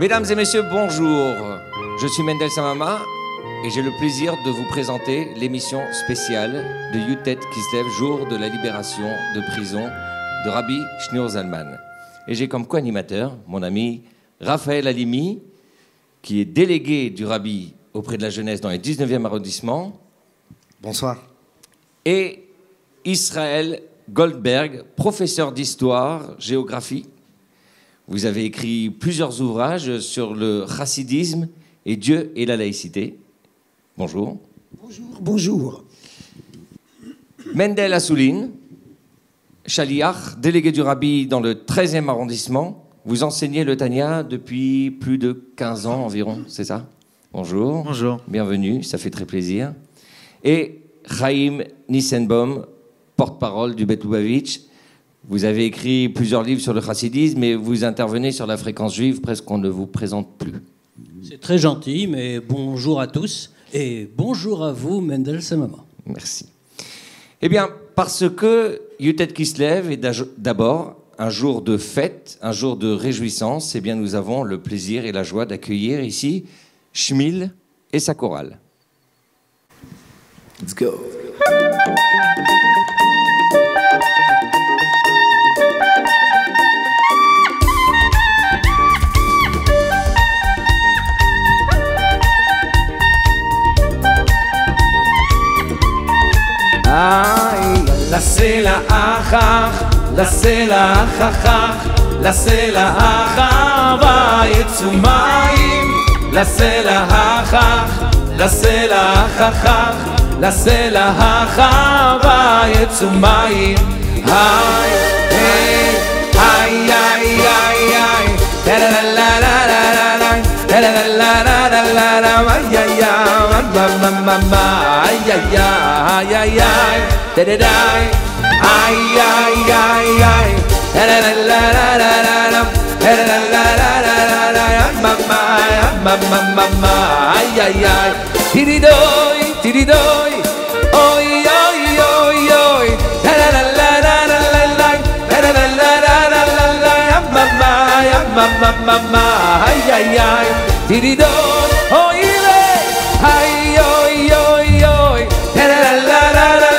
Mesdames et messieurs, bonjour. Je suis Mendel Samama et j'ai le plaisir de vous présenter l'émission spéciale de Yutet Kislev, jour de la libération de prison de Rabbi Shneur Zalman. Et j'ai comme co-animateur mon ami Raphaël Halimi, qui est délégué du Rabbi auprès de la jeunesse dans le 19e arrondissement. Bonsoir. Et Israël Goldberg, professeur d'histoire, géographie. Vous avez écrit plusieurs ouvrages sur le chassidisme et Dieu et la laïcité. Bonjour. Bonjour. Bonjour. Mendel Assouline, Shaliach, délégué du Rabbi dans le 13e arrondissement. Vous enseignez le Tanya depuis plus de 15 ans environ, c'est ça? Bonjour. Bonjour. Bienvenue, ça fait très plaisir. Et Chaim Nissenbaum, porte-parole du Beth Lubavitch. Vous avez écrit plusieurs livres sur le chassidisme et vous intervenez sur la fréquence juive, presque qu'on ne vous présente plus. C'est très gentil, mais bonjour à tous et bonjour à vous, Mendel Samama. Merci. Eh bien, parce que Yutet Kislev est d'abord un jour de fête, un jour de réjouissance, eh bien nous avons le plaisir et la joie d'accueillir ici Shmuel et sa chorale. Let's go. לסלע אחך, לסלע אחך, לסלע אחך, ויצאו מים. לסלע אחך, לסלע אחך, לסלע אחך, ויצאו מים. היי, היי, היי, היי, היי, היי, טה-לה-לה-לה-לה-לה-לה, טה-לה-לה-לה-לה-לה-לה, היי, היי, ay ay ay ay ay da da da ay ay ay ay da da la la la la la da da la la la la la mama mama ay ay ay tiri doi oi oi oi oi da la la la la la la da da la la la la la mama mama ay ay ay tiri doi oi ay oi oi oi la la la la la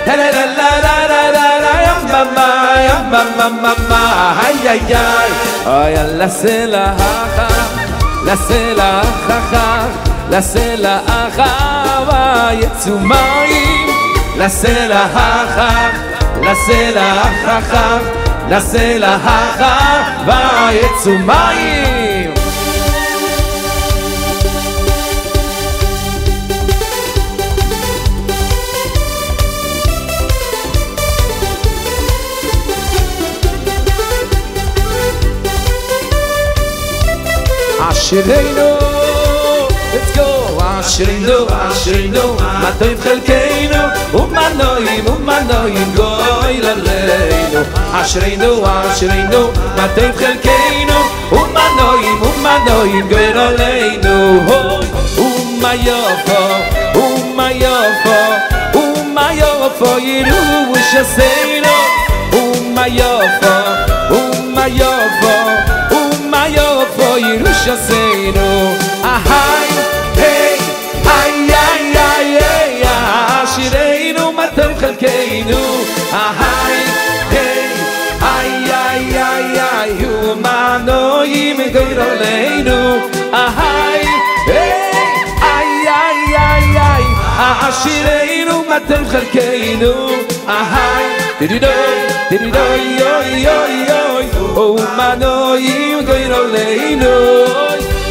la la la la la la la mama mama mama ay ay ay ay la sela la sela la sela va yetsu mayim la sela la sela la sela va yetsu mayim. אשרינו, let's go, אשרינו, אשרינו, מה טוב חלקנו, ומנועים גוי ללינו. אשרינו, אשרינו, מה טוב חלקנו, ומנועים גוי ללינו. ומה יופו, ומה יופו, ומה יופו, יראו ושסנו. ומה יופו, ומה יופו, for Yerushalayim, ahay, hey, ay, ay, ay, ay, Ashireinu, matov chalkeinu, ahay, hey, ay, ay, ay, ay, Humanoim goyroleinu, ahay, hey, ay, ay, ay, ay, Ashireinu, matov chalkeinu, ahay, tiridoy, yoy, yoy, yoy, oh, manoim goyroleinu,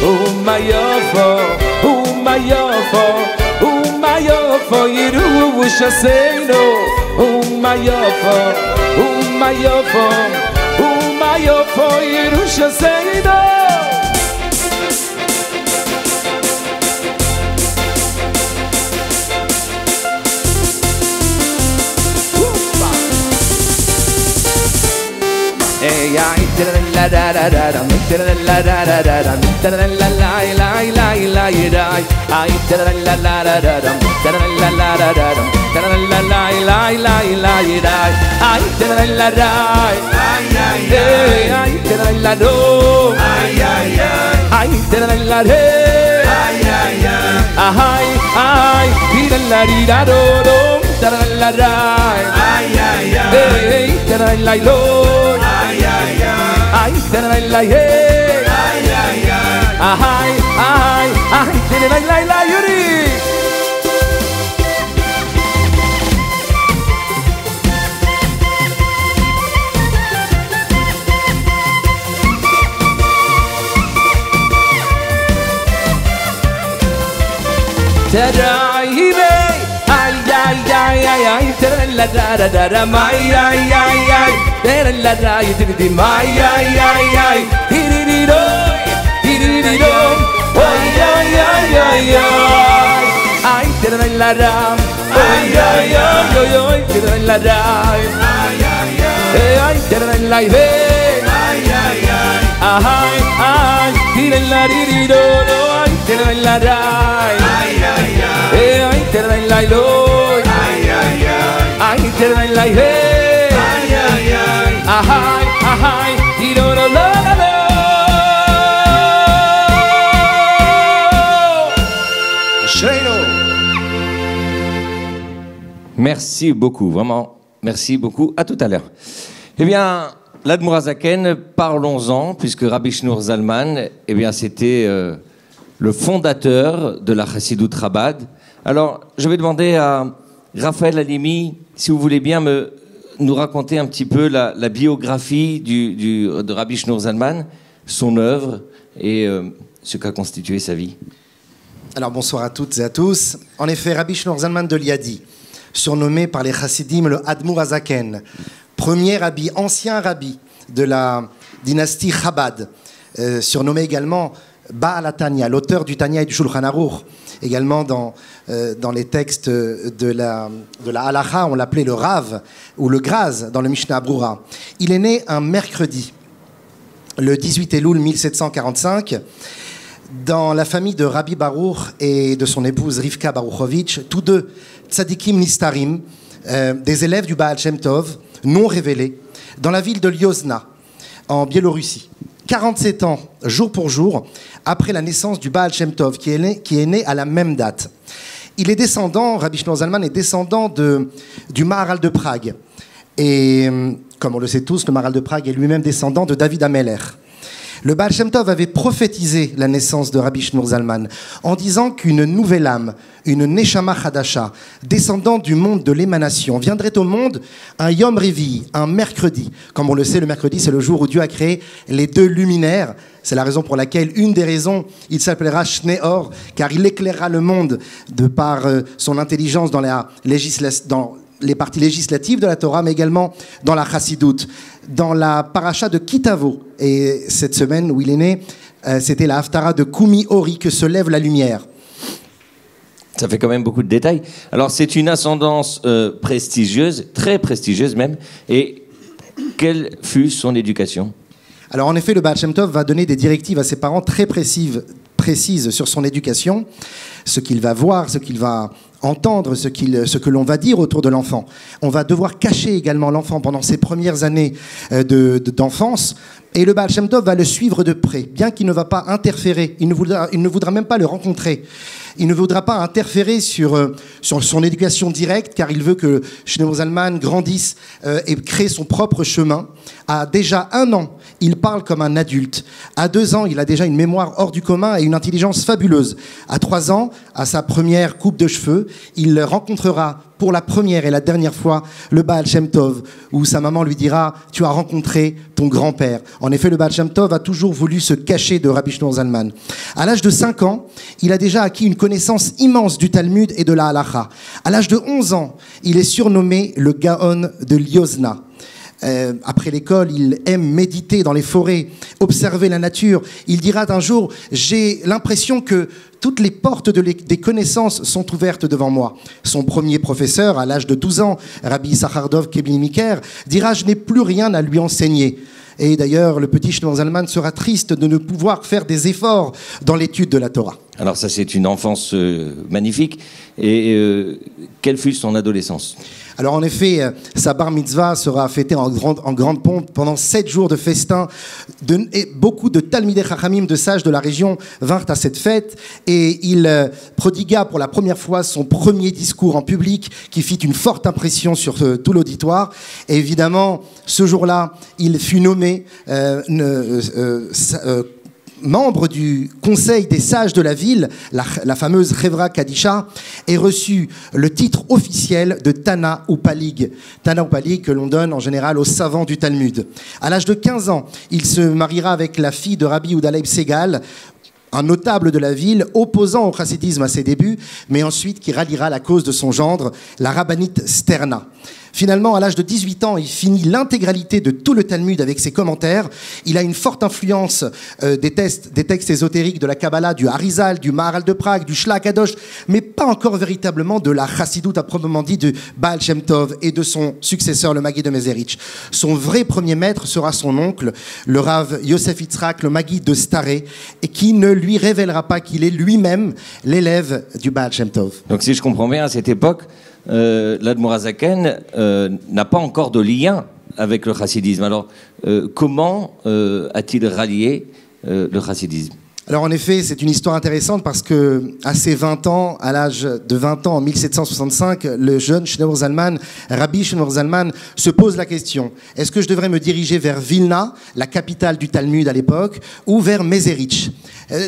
oh, mayofo, oh, mayofo, oh, mayofo, Yerushalayim, oh, mayofo, oh, mayofo, oh, mayofo, Yerushalayim. Hey, ay, la da da da da, la da da da da, la la la la la la la, ay, la la la da da, la la la da da, la la la la la la la. Ay, la la la la. Ay, ay, ay. Ay, la la la. Ay, ay, ay. Ay, la la la la. Ay, ay, ay. Ay, ay. La la la la. La la la la. Ay, ay, ay. Ay, la la la la. Ay, ay, ay. Ay, la la la la. Ay, ay, ay. Ay, ay, ay. La la la la. Yuri. Tadaibe, ay ay ay ay ay, la da da da da, my ay ay ay, la da you did it, my ay ay ay, hirido, hirido, ay ay ay ay ay, ay la da, ay ay ay ay, la da, ay ay ay, ay la ibe, ay ay ay, ay ay, la hirido, ay la da. Ay, te la la lo. Ay, ay, ay. Ay, te la la hey. Ay, ay, ay. Ay, ay. Y no no la la. Merci beaucoup, vraiment. Merci beaucoup. À tout à l'heure. Eh bien, l'Admorazaken, parlons-en, puisque Rabbi Shneur Zalman, eh bien, c'était le fondateur de la Chassidout Chabad. Alors, je vais demander à Raphaël Halimi, si vous voulez bien nous raconter un petit peu la biographie de Rabbi Shneur Zalman, son œuvre et ce qu'a constitué sa vie. Alors, bonsoir à toutes et à tous. En effet, Rabbi Shneur Zalman de Liadi, surnommé par les Chassidim le Admour Hazaken, premier rabbi, ancien rabbi de la dynastie Chabad, surnommé également Baal HaTanya, l'auteur du Tanya et du Shulchan Aruch. Également dans les textes de la Halacha, on l'appelait le Rav ou le Graz dans le Mishnah Brura. Il est né un mercredi, le 18 Elul 1745, dans la famille de Rabbi Baruch et de son épouse Rivka Baruchovitch, tous deux tzadikim nistarim, des élèves du Baal Shem Tov, non révélés, dans la ville de Lyozna, en Biélorussie. 47 ans, jour pour jour, après la naissance du Baal Shem Tov, qui est né à la même date. Il est descendant, Rabbi Shneur Zalman est descendant du Maharal de Prague. Et comme on le sait tous, le Maharal de Prague est lui-même descendant de David Ameller. Le Baal Shem Tov avait prophétisé la naissance de Rabbi Shneur Zalman en disant qu'une nouvelle âme, une Neshama Chadasha, descendant du monde de l'émanation, viendrait au monde un Yom Revi, un mercredi. Comme on le sait, le mercredi, c'est le jour où Dieu a créé les deux luminaires. C'est la raison pour laquelle, une des raisons, il s'appellera Shneor, car il éclairera le monde de par son intelligence dans les parties législatives de la Torah, mais également dans la Chassidoute, dans la paracha de Kitavo. Et cette semaine où il est né, c'était la Haftara de Kumi Ori, que se lève la lumière. Ça fait quand même beaucoup de détails. Alors, c'est une ascendance prestigieuse, très prestigieuse même. Et quelle fut son éducation ? Alors, en effet, le Baal Shem Tov va donner des directives à ses parents très précises sur son éducation, ce qu'il va voir, ce qu'il va entendre, ce que l'on va dire autour de l'enfant. On va devoir cacher également l'enfant pendant ses premières années d'enfance. Et le Baal Shem Tov va le suivre de près, bien qu'il ne va pas interférer, il ne voudra même pas le rencontrer. Il ne voudra pas interférer sur son éducation directe, car il veut que Shneur Zalman grandisse et crée son propre chemin. À déjà 1 an, il parle comme un adulte. À 2 ans, il a déjà une mémoire hors du commun et une intelligence fabuleuse. À 3 ans, à sa première coupe de cheveux, il rencontrera pour la première et la dernière fois le Baal Shem Tov, où sa maman lui dira « Tu as rencontré ton grand-père ». En effet, le Baal Shem Tov a toujours voulu se cacher de Rabbi Shneur Zalman. À l'âge de 5 ans, il a déjà acquis une connaissance immense du Talmud et de la Halacha. À l'âge de 11 ans, il est surnommé le Gaon de Lyozna. Après l'école, il aime méditer dans les forêts, observer la nature. Il dira un jour, j'ai l'impression que toutes les portes des connaissances sont ouvertes devant moi. Son premier professeur, à l'âge de 12 ans, Rabbi Sachardov Keblimiker, dira, je n'ai plus rien à lui enseigner. Et d'ailleurs, le petit Shneur Zalman sera triste de ne pouvoir faire des efforts dans l'étude de la Torah. Alors ça, c'est une enfance magnifique. Et quelle fut son adolescence? Alors en effet, sa bar mitzvah sera fêtée en grande pompe pendant 7 jours de festin. Et beaucoup de Talmidei Chachamim, de sages de la région, vinrent à cette fête. Et il prodigua pour la première fois son premier discours en public qui fit une forte impression sur tout l'auditoire. Et évidemment, ce jour-là, il fut nommé membre du conseil des sages de la ville, la fameuse Chevra Kadisha, et reçu le titre officiel de Tana Upalig. Tana Upalig que l'on donne en général aux savants du Talmud. À l'âge de 15 ans, il se mariera avec la fille de Rabbi Yehuda Leib Segal, un notable de la ville, opposant au chassidisme à ses débuts, mais ensuite qui ralliera la cause de son gendre, la rabbinite Sterna. Finalement, à l'âge de 18 ans, il finit l'intégralité de tout le Talmud avec ses commentaires. Il a une forte influence des textes ésotériques de la Kabbalah, du Harizal, du Maharal de Prague, du Shla Kadosh, mais pas encore véritablement de la chassidoute à proprement dit de Baal Shem Tov et de son successeur, le Maguid de Mezerich. Son vrai premier maître sera son oncle, le Rav Yosef Yitzhak, le Maguid de Staré, et qui ne lui révélera pas qu'il est lui-même l'élève du Baal Shem Tov. Donc si je comprends bien, à cette époque, l'Admour HaZaken n'a pas encore de lien avec le chassidisme. Alors, comment a-t-il rallié le chassidisme? Alors en effet, c'est une histoire intéressante parce que à ses 20 ans, à l'âge de 20 ans, en 1765, le jeune Shneor Zalman, Rabbi Shneor Zalman, se pose la question: est-ce que je devrais me diriger vers Vilna, la capitale du Talmud à l'époque, ou vers Mezerich,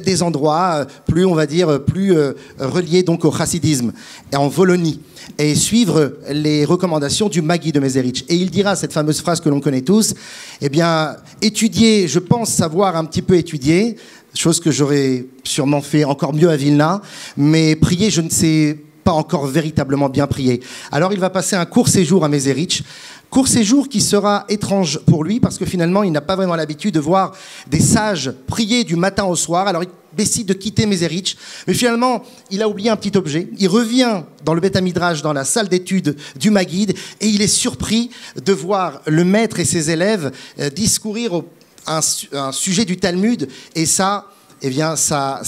des endroits plus, on va dire, plus reliés donc au chassidisme, et en Volonie, et suivre les recommandations du Maguid de Mezerich. Et il dira cette fameuse phrase que l'on connaît tous: eh bien, étudier, je pense savoir un petit peu étudier, chose que j'aurais sûrement fait encore mieux à Vilna, mais prier, je ne sais pas encore véritablement bien prier. Alors il va passer un court séjour à Mezerich, court séjour qui sera étrange pour lui parce que finalement il n'a pas vraiment l'habitude de voir des sages prier du matin au soir. Alors il décide de quitter Mezerich, mais finalement il a oublié un petit objet. Il revient dans le Beth Midrash, dans la salle d'études du Maguid, et il est surpris de voir le maître et ses élèves discourir un sujet du Talmud, et ça, eh bien, ça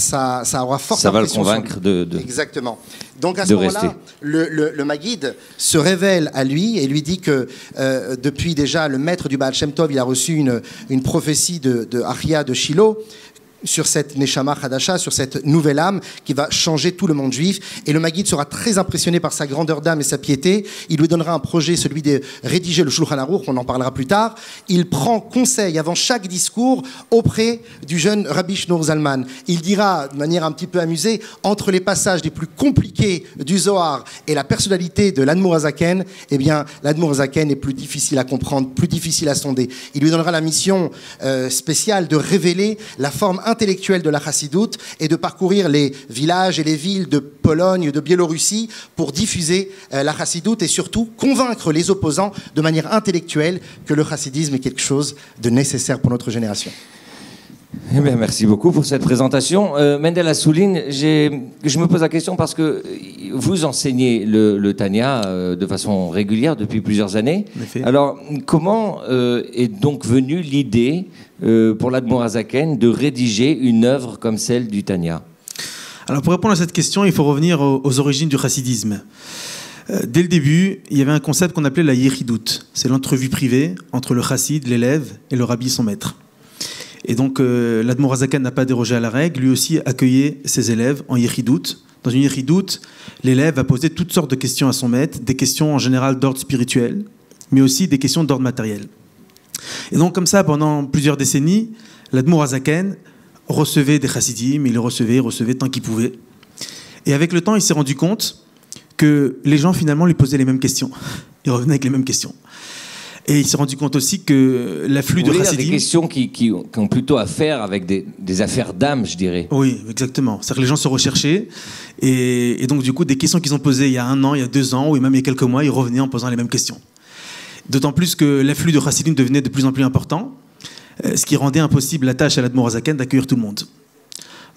aura forte ça va le impression convaincre de Exactement. Donc à ce moment-là, le Maguid se révèle à lui et lui dit que depuis déjà le maître du Baal Shem Tov, il a reçu une prophétie de Achia de Shiloh sur cette Neshama Hadasha, sur cette nouvelle âme qui va changer tout le monde juif. Et le Maguid sera très impressionné par sa grandeur d'âme et sa piété. Il lui donnera un projet, celui de rédiger le Shulchan Aruch, on en parlera plus tard. Il prend conseil avant chaque discours auprès du jeune Rabbi Shneor Zalman. Il dira, de manière un petit peu amusée, entre les passages les plus compliqués du Zohar et la personnalité de l'Admour HaZaken, eh bien, l'Admour HaZaken est plus difficile à comprendre, plus difficile à sonder. Il lui donnera la mission spéciale de révéler la forme intellectuelle de la chassidoute et de parcourir les villages et les villes de Pologne, de Biélorussie pour diffuser la chassidoute et surtout convaincre les opposants de manière intellectuelle que le chassidisme est quelque chose de nécessaire pour notre génération. Eh bien, merci beaucoup pour cette présentation. Mendel Assouline, je me pose la question parce que vous enseignez le Tanya de façon régulière depuis plusieurs années. Alors, comment est donc venue l'idée pour l'Admour HaZaken de rédiger une œuvre comme celle du Tanya? Alors, pour répondre à cette question, il faut revenir aux origines du chassidisme. Dès le début, il y avait un concept qu'on appelait la yéchidoute. C'est l'entrevue privée entre le chassid, l'élève, et le rabbi, son maître. Et donc, l'Admour HaZaken n'a pas dérogé à la règle. Lui aussi accueillait ses élèves en yéchidoute. Dans une yéchidoute, l'élève va poser toutes sortes de questions à son maître, des questions en général d'ordre spirituel, mais aussi des questions d'ordre matériel. Et donc, comme ça, pendant plusieurs décennies, l'Admour HaZaken recevait des chassidim, il les recevait tant qu'il pouvait. Et avec le temps, il s'est rendu compte que les gens, finalement, lui posaient les mêmes questions. Ils revenaient avec les mêmes questions. Et il s'est rendu compte aussi que l'afflux de chassidim... des questions qui ont plutôt à faire avec des affaires d'âme, je dirais. Oui, exactement. C'est-à-dire que les gens se recherchaient. Et donc, du coup, des questions qu'ils ont posées il y a 1 an, il y a 2 ans, ou même il y a quelques mois, ils revenaient en posant les mêmes questions. D'autant plus que l'afflux de chassidim devenait de plus en plus important, ce qui rendait impossible la tâche à l'Admour HaZaken d'accueillir tout le monde.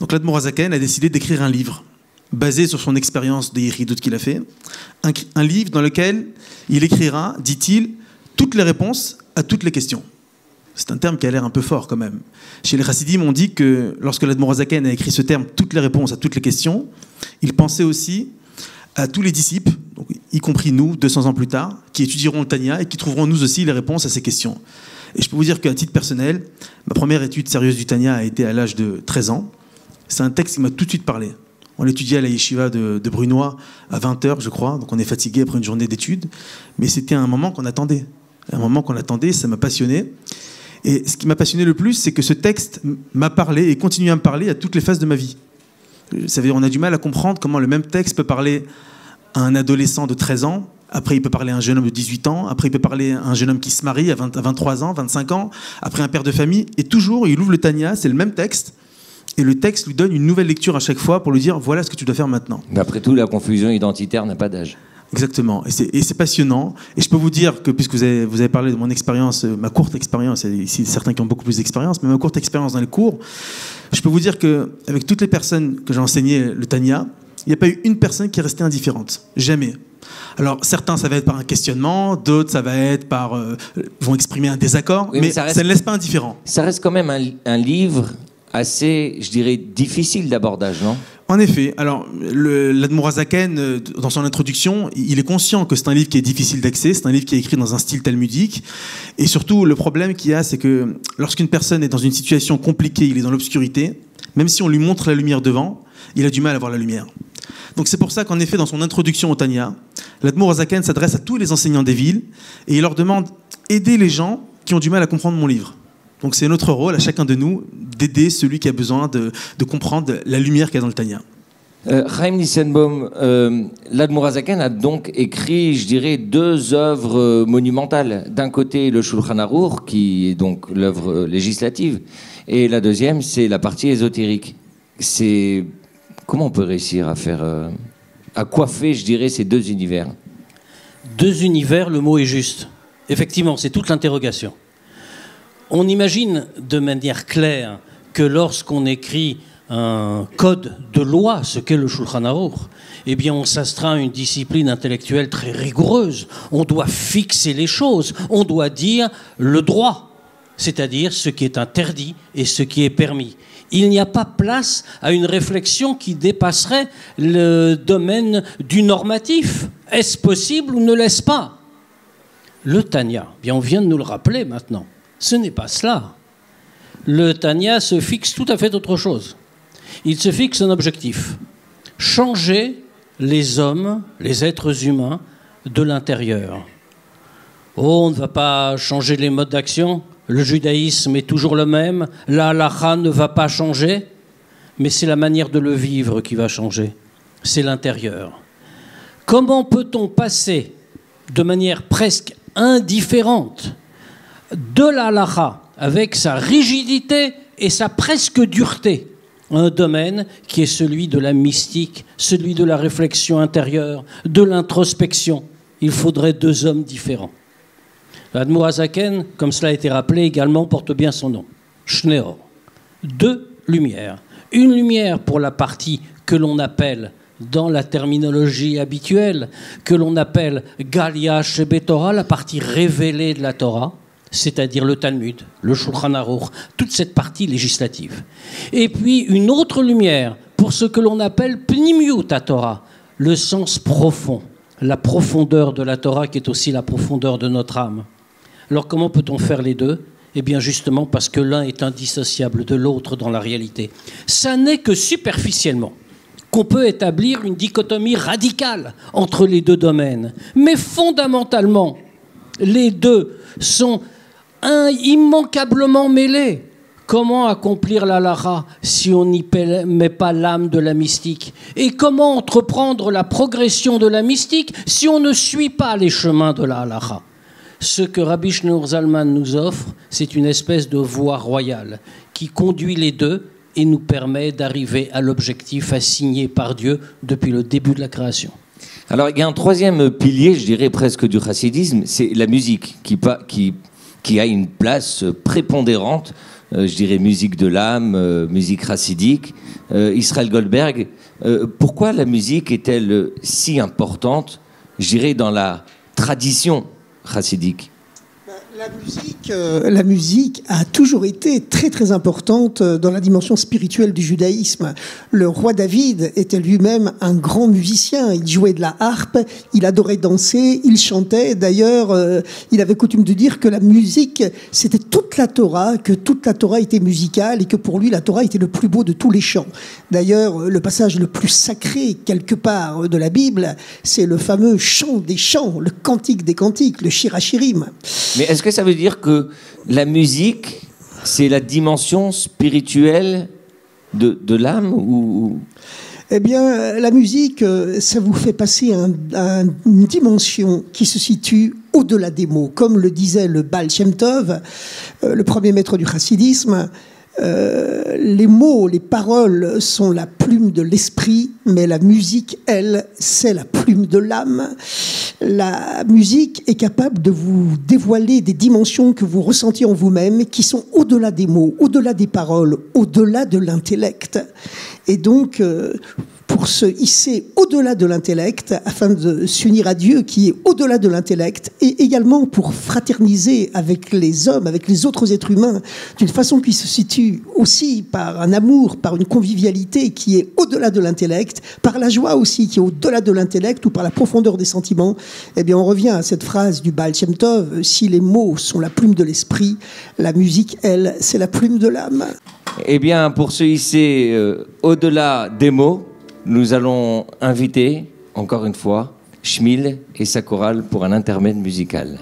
Donc l'Admour HaZaken a décidé d'écrire un livre, basé sur son expérience de yéchidoute qu'il a fait, un livre dans lequel il écrira, dit-il, toutes les réponses à toutes les questions. C'est un terme qui a l'air un peu fort quand même. Chez les Chassidim, on dit que lorsque l'Admor HaZaken a écrit ce terme, toutes les réponses à toutes les questions, il pensait aussi à tous les disciples, donc, y compris nous, 200 ans plus tard, qui étudieront le Tanya et qui trouveront nous aussi les réponses à ces questions. Et je peux vous dire qu'à titre personnel, ma première étude sérieuse du Tanya a été à l'âge de 13 ans. C'est un texte qui m'a tout de suite parlé. On l'étudiait à la yeshiva de Brunois à 20h, je crois, donc on est fatigué après une journée d'études. Mais c'était un moment qu'on attendait. Un moment qu'on attendait, ça m'a passionné. Et ce qui m'a passionné le plus, c'est que ce texte m'a parlé et continue à me parler à toutes les phases de ma vie. Ça veut dire, on a du mal à comprendre comment le même texte peut parler à un adolescent de 13 ans, après il peut parler à un jeune homme de 18 ans, après il peut parler à un jeune homme qui se marie à 23 ans, 25 ans, après un père de famille, et toujours il ouvre le Tanya, c'est le même texte, et le texte lui donne une nouvelle lecture à chaque fois pour lui dire voilà ce que tu dois faire maintenant. Mais après tout, la confusion identitaire n'a pas d'âge. Exactement, et c'est passionnant. Et je peux vous dire que, puisque vous avez parlé de mon expérience, ma courte expérience, et ici certains qui ont beaucoup plus d'expérience, mais ma courte expérience dans les cours, je peux vous dire qu'avec toutes les personnes que j'ai enseigné le Tanya, il n'y a pas eu une personne qui est restée indifférente. Jamais. Alors certains, ça va être par un questionnement, d'autres, ça va être par... vont exprimer un désaccord, oui, mais ça ne laisse pas indifférent. Ça reste quand même un livre assez, je dirais, difficile d'abordage, non ? En effet. Alors, l'Admor HaZaken, dans son introduction, il est conscient que c'est un livre qui est difficile d'accès, c'est un livre qui est écrit dans un style talmudique. Et surtout, le problème qu'il y a, c'est que lorsqu'une personne est dans une situation compliquée, il est dans l'obscurité, même si on lui montre la lumière devant, il a du mal à voir la lumière. Donc c'est pour ça qu'en effet, dans son introduction au Tanya, l'Admor HaZaken s'adresse à tous les enseignants des villes et il leur demande aider les gens qui ont du mal à comprendre mon livre. Donc c'est notre rôle, à chacun de nous, d'aider celui qui a besoin de comprendre la lumière qu'il y a dans le Tanya. Chaim Nissenbaum, l'Admor HaZaken a donc écrit, je dirais, 2 œuvres monumentales. D'un côté, le Shulchan Aruch, qui est donc l'œuvre législative, et la deuxième, c'est la partie ésotérique. Comment on peut réussir à coiffer, je dirais, ces 2 univers ? 2 univers, le mot est juste. Effectivement, c'est toute l'interrogation. On imagine de manière claire que lorsqu'on écrit un code de loi, ce qu'est le Shulchan Aruch, eh bien on s'astreint à une discipline intellectuelle très rigoureuse. On doit fixer les choses, on doit dire le droit, c'est-à-dire ce qui est interdit et ce qui est permis. Il n'y a pas place à une réflexion qui dépasserait le domaine du normatif. Est-ce possible ou ne l'est-ce pas ? Le Tanya, bien on vient de nous le rappeler maintenant. Ce n'est pas cela. Le Tanya se fixe tout à fait autre chose. Il se fixe un objectif. Changer les hommes, les êtres humains, de l'intérieur. Oh, on ne va pas changer les modes d'action. Le judaïsme est toujours le même. La halakha ne va pas changer. Mais c'est la manière de le vivre qui va changer. C'est l'intérieur. Comment peut-on passer de manière presque indifférente de la halakha, avec sa rigidité et sa presque dureté, un domaine qui est celui de la mystique, celui de la réflexion intérieure, de l'introspection. Il faudrait 2 hommes différents. L'Admor HaZaken, comme cela a été rappelé également, porte bien son nom. Shneor. 2 lumières. Une lumière pour la partie que l'on appelle, dans la terminologie habituelle, que l'on appelle Galia Shebetorah, la partie révélée de la Torah, c'est-à-dire le Talmud, le Shulchan Aruch, toute cette partie législative. Et puis une autre lumière pour ce que l'on appelle Pnimiut Torah, le sens profond, la profondeur de la Torah qui est aussi la profondeur de notre âme. Alors comment peut-on faire les 2 ? Eh bien justement parce que l'un est indissociable de l'autre dans la réalité. Ça n'est que superficiellement qu'on peut établir une dichotomie radicale entre les 2 domaines. Mais fondamentalement, les 2 sont immanquablement mêlés. Comment accomplir la halakha si on n'y met pas l'âme de la mystique ? Et comment entreprendre la progression de la mystique si on ne suit pas les chemins de la halakha ? Ce que Rabbi Shneur Zalman nous offre, c'est une espèce de voie royale qui conduit les 2 et nous permet d'arriver à l'objectif assigné par Dieu depuis le début de la création. Alors, il y a un 3e pilier, je dirais presque du chassidisme, c'est la musique qui a une place prépondérante, je dirais musique de l'âme, musique chassidique. Israël Goldberg, pourquoi la musique est-elle si importante, je dirais, dans la tradition chassidique ? La musique a toujours été très très importante dans la dimension spirituelle du judaïsme. Le roi David était lui-même un grand musicien. Il jouait de la harpe, il adorait danser, il chantait. D'ailleurs, il avait coutume de dire que la musique, c'était toute la Torah, que toute la Torah était musicale et que pour lui, la Torah était le plus beau de tous les chants. D'ailleurs, le passage le plus sacré quelque part de la Bible, c'est le fameux chant des chants, le cantique des cantiques, le Shir HaShirim. Mais est-ce que ça veut dire que la musique, c'est la dimension spirituelle de l'âme ou... Eh bien, la musique, ça vous fait passer à une dimension qui se situe au-delà des mots. Comme le disait le Baal Shem Tov, le premier maître du chassidisme, les mots, les paroles sont la plume de l'esprit, mais la musique, elle, c'est la plume de l'âme. La musique est capable de vous dévoiler des dimensions que vous ressentiez en vous-même, qui sont au-delà des mots, au-delà des paroles, au-delà de l'intellect. Et donc, pour se hisser au-delà de l'intellect, afin de s'unir à Dieu qui est au-delà de l'intellect, et également pour fraterniser avec les hommes, avec les autres êtres humains, d'une façon qui se situe aussi par un amour, par une convivialité qui est au-delà de l'intellect, par la joie aussi qui est au-delà de l'intellect, ou par la profondeur des sentiments. Eh bien, on revient à cette phrase du Baal Shem Tov, si les mots sont la plume de l'esprit, la musique, elle, c'est la plume de l'âme. Eh bien, pour se hisser au-delà des mots, nous allons inviter, encore une fois, Shmuel et sa chorale pour un intermède musical.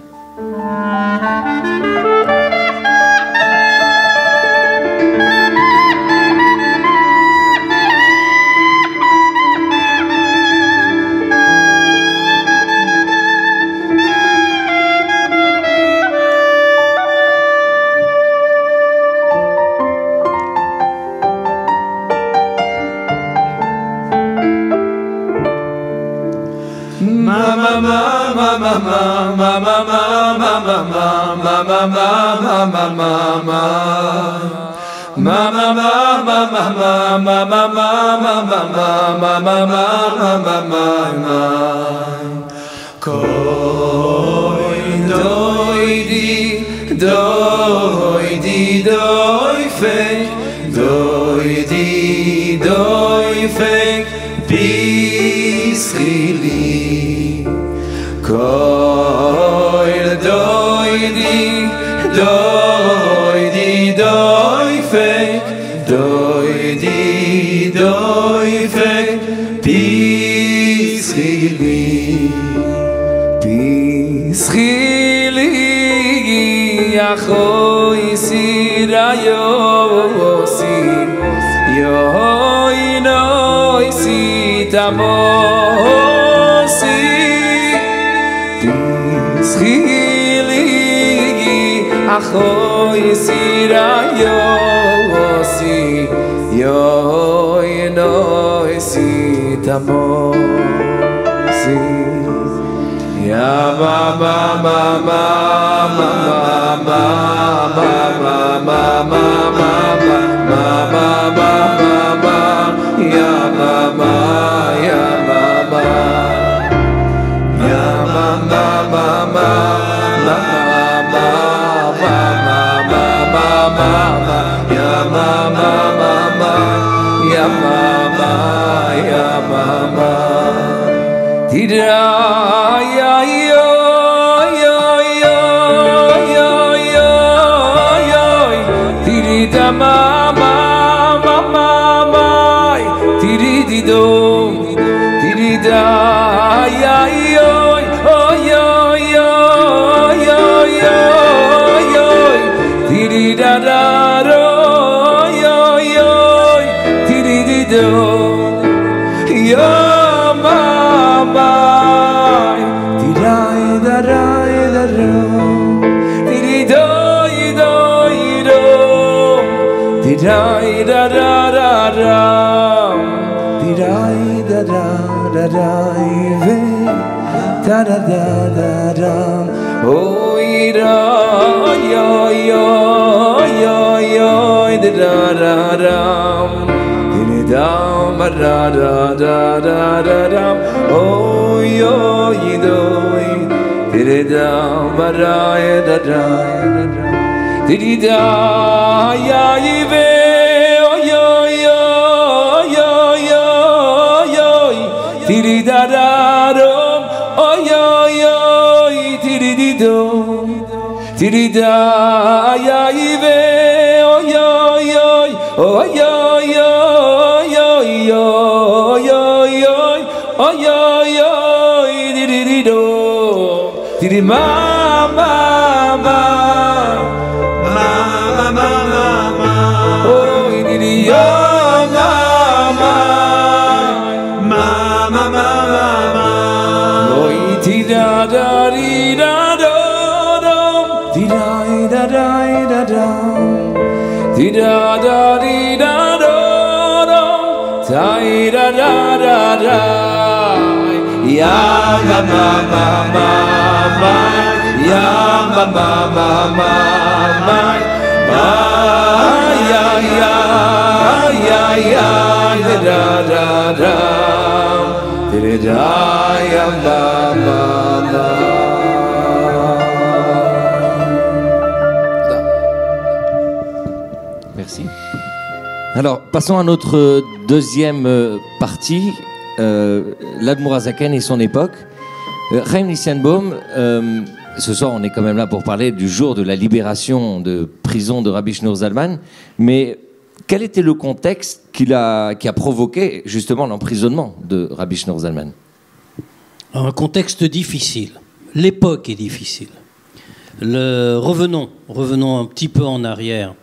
Didi-da, ba-da-ya-da-da, didi-da, ya-yi-ve, oh-yo-yo-yo-yo-yo, didi-da-da-do, oh-yo-yo, didi-di-do, didi-da, ya-yi-ve, oh-yo-yo, oh-yo-yo-yo-yo-yo, oh-yo-yo, didi-di-do. Didi ma ma ma ma ma ma ma oh didi ya ma ma ma ma ma ma oh didi da da di da do do di da da da da da di da da di da do do da da da da da ya ma ma ma ma ya ma ma ma ma ma ya ya ya ya da da da da ya ma ma ma. Merci. Alors, passons à notre deuxième partie, l'Admour Hazaken et son époque. Chaim Nissenbaum, ce soir on est quand même là pour parler du jour de la libération de prison de Rabbi Shneur Zalman, mais quel était le contexte qui a provoqué justement l'emprisonnement de Rabbi Shneur Zalman? Un contexte difficile. L'époque est difficile. Revenons un petit peu en arrière.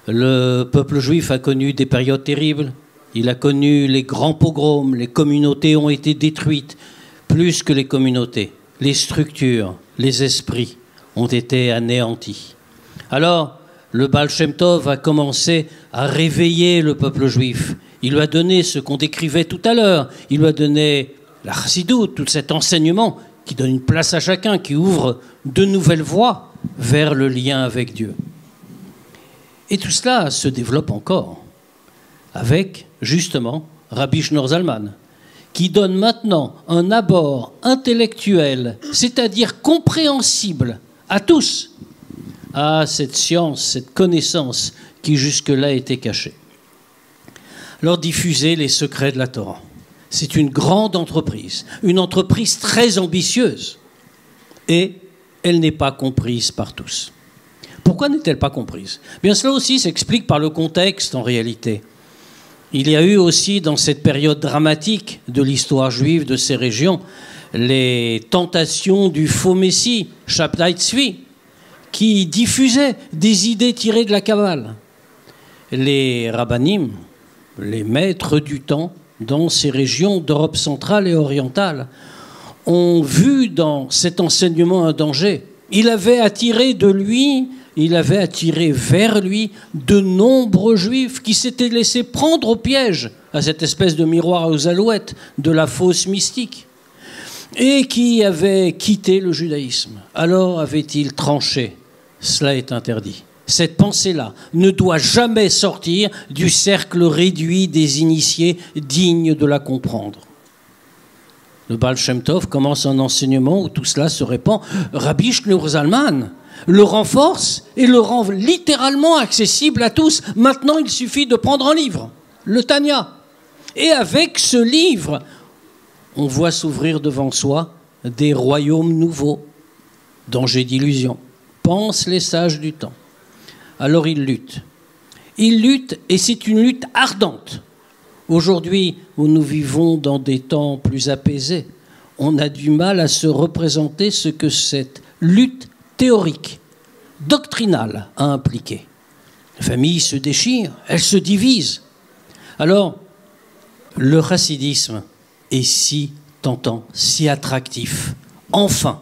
Le peuple juif a connu des périodes terribles. Il a connu les grands pogroms, les communautés ont été détruites. Plus que les communautés, les structures, les esprits ont été anéantis. Alors, le Baal Shem Tov a commencé à réveiller le peuple juif. Il lui a donné ce qu'on décrivait tout à l'heure. Il lui a donné la chassidoute, tout cet enseignement qui donne une place à chacun, qui ouvre de nouvelles voies vers le lien avec Dieu. Et tout cela se développe encore avec, justement, Rabbi Shneur Zalman, qui donne maintenant un abord intellectuel, c'est-à-dire compréhensible à tous, à cette science, cette connaissance qui jusque-là était cachée. Alors diffuser les secrets de la Torah, c'est une grande entreprise, une entreprise très ambitieuse, et elle n'est pas comprise par tous. Pourquoi n'est-elle pas comprise? Bien, cela aussi s'explique par le contexte en réalité. Il y a eu aussi dans cette période dramatique de l'histoire juive de ces régions les tentations du faux messie, Shabtai Tzvi, qui diffusait des idées tirées de la Kabbale. Les rabbanim, les maîtres du temps dans ces régions d'Europe centrale et orientale, ont vu dans cet enseignement un danger. Il avait attiré vers lui de nombreux juifs qui s'étaient laissés prendre au piège à cette espèce de miroir aux alouettes de la fausse mystique et qui avaient quitté le judaïsme. Alors avait-il tranché, cela est interdit. Cette pensée-là ne doit jamais sortir du cercle réduit des initiés dignes de la comprendre. Le Baal Shem Tov commence un enseignement où tout cela se répand. Rabbi Shneur Zalman le renforce et le rend littéralement accessible à tous. Maintenant, il suffit de prendre un livre, le Tanya. Et avec ce livre, on voit s'ouvrir devant soi des royaumes nouveaux. Danger d'illusion. Pensent les sages du temps. Alors il lutte. Il lutte et c'est une lutte ardente. Aujourd'hui, où nous vivons dans des temps plus apaisés, on a du mal à se représenter ce que cette lutte théorique, doctrinale a impliqué. La famille se déchire, elle se divise. Alors, le chassidisme est si tentant, si attractif. Enfin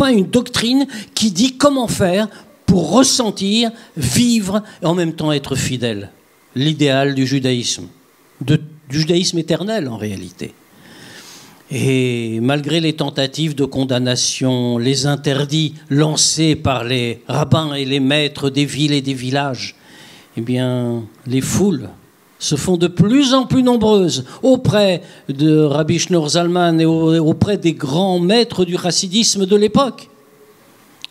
une doctrine qui dit comment faire pour ressentir, vivre et en même temps être fidèle. L'idéal du judaïsme éternel en réalité. Et malgré les tentatives de condamnation, les interdits lancés par les rabbins et les maîtres des villes et des villages, eh bien, les foules se font de plus en plus nombreuses auprès de Rabbi Shneur Zalman et auprès des grands maîtres du chassidisme de l'époque.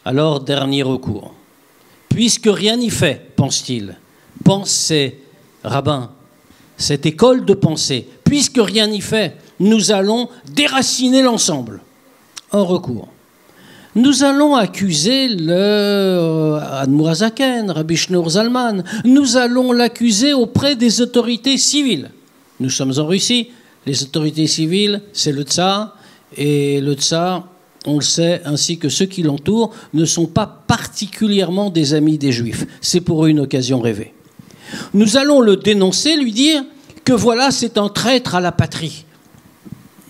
Alors, dernier recours. Puisque rien n'y fait, pense-t-il, pensent ces rabbins, cette école de pensée, puisque rien n'y fait, nous allons déraciner l'ensemble. Un recours. Nous allons accuser le Admour HaZaken, Rabbi Shneur Zalman. Nous allons l'accuser auprès des autorités civiles. Nous sommes en Russie. Les autorités civiles, c'est le tsar. Et le tsar, on le sait, ainsi que ceux qui l'entourent, ne sont pas particulièrement des amis des Juifs. C'est pour eux une occasion rêvée. Nous allons le dénoncer, lui dire que voilà, c'est un traître à la patrie.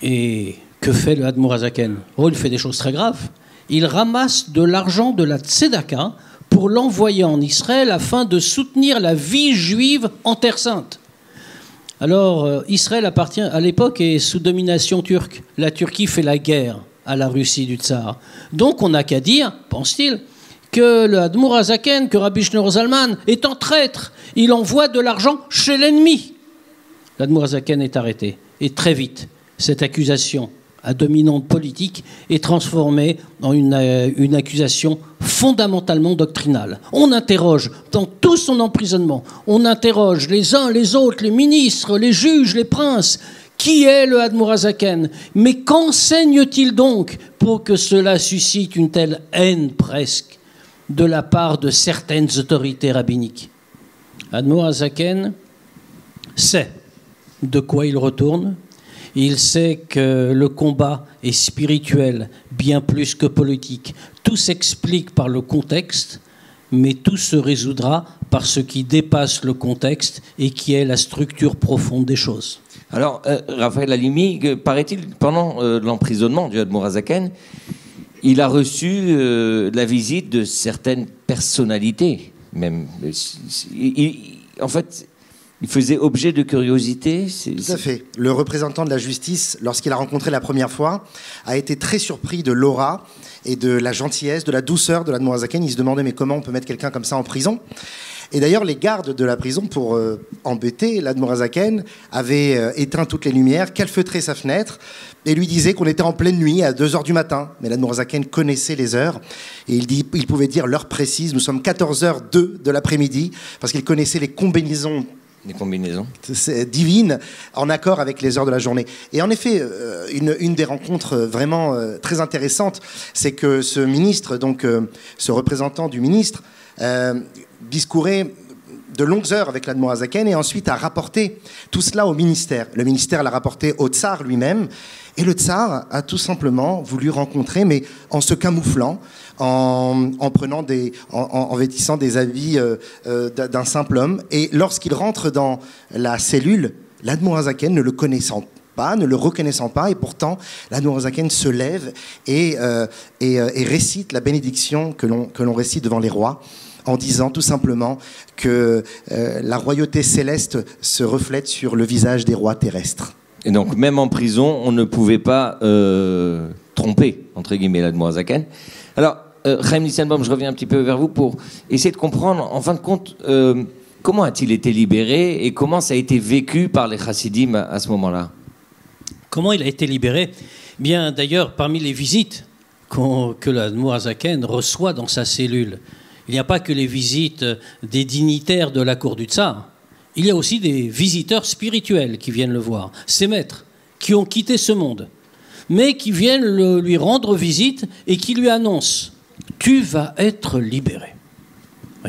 Et que fait le Admour HaZaken? Oh, il fait des choses très graves. Il ramasse de l'argent de la tzedaka pour l'envoyer en Israël afin de soutenir la vie juive en Terre Sainte. Alors, Israël appartient à l'époque et sous domination turque. La Turquie fait la guerre à la Russie du tsar. Donc, on n'a qu'à dire, pense-t-il, que le Admour HaZaken, que Rabbi Shneur Zalman est un traître. Il envoie de l'argent chez l'ennemi. L'Admour HaZaken est arrêté. Et très vite, cette accusation à dominante politique est transformée en une accusation fondamentalement doctrinale. On interroge, dans tout son emprisonnement, on interroge les uns, les autres, les ministres, les juges, les princes. Qui est le Admour HaZaken? Mais qu'enseigne-t-il donc pour que cela suscite une telle haine presque de la part de certaines autorités rabbiniques? Admour HaZaken sait de quoi il retourne. Il sait que le combat est spirituel, bien plus que politique. Tout s'explique par le contexte, mais tout se résoudra par ce qui dépasse le contexte et qui est la structure profonde des choses. Alors, Raphaël Halimi, paraît-il, pendant l'emprisonnement du Admour HaZaken, il a reçu la visite de certaines personnalités, même. En fait, il faisait objet de curiosité. Tout à fait. Le représentant de la justice, lorsqu'il a rencontré la première fois, a été très surpris de l'aura et de la gentillesse, de la douceur de l'Admour HaZaken. Il se demandait mais comment on peut mettre quelqu'un comme ça en prison? Et d'ailleurs, les gardes de la prison, pour embêter l'Admour HaZaken, avaient éteint toutes les lumières, calfeutré sa fenêtre, et lui disaient qu'on était en pleine nuit, à 2h du matin. Mais l'Admour HaZaken connaissait les heures, et il pouvait dire l'heure précise. Nous sommes 14h02 de l'après-midi, parce qu'il connaissait les combinaisons divines en accord avec les heures de la journée. Et en effet, une des rencontres vraiment très intéressantes, c'est que ce ministre, donc ce représentant du ministre, discourait de longues heures avec l'Admour HaZaken et ensuite a rapporté tout cela au ministère. Le ministère l'a rapporté au tsar lui-même et le tsar a tout simplement voulu rencontrer, mais en se camouflant, en vêtissant des habits d'un simple homme. Et lorsqu'il rentre dans la cellule, l'Admour HaZaken ne le connaissant pas, ne le reconnaissant pas, et pourtant l'Admour HaZaken se lève et récite la bénédiction que l'on récite devant les rois, en disant tout simplement que la royauté céleste se reflète sur le visage des rois terrestres. Et donc, même en prison, on ne pouvait pas tromper, entre guillemets, l'Admour HaZaken. Alors, Chaim Nissenbaum, je reviens un petit peu vers vous pour essayer de comprendre, en fin de compte, comment a-t-il été libéré et comment ça a été vécu par les chassidim à ce moment-là? Comment il a été libéré? Bien, d'ailleurs, parmi les visites que l'Admour HaZaken reçoit dans sa cellule, il n'y a pas que les visites des dignitaires de la cour du tsar. Il y a aussi des visiteurs spirituels qui viennent le voir, ses maîtres, qui ont quitté ce monde, mais qui viennent lui rendre visite et qui lui annoncent « Tu vas être libéré ».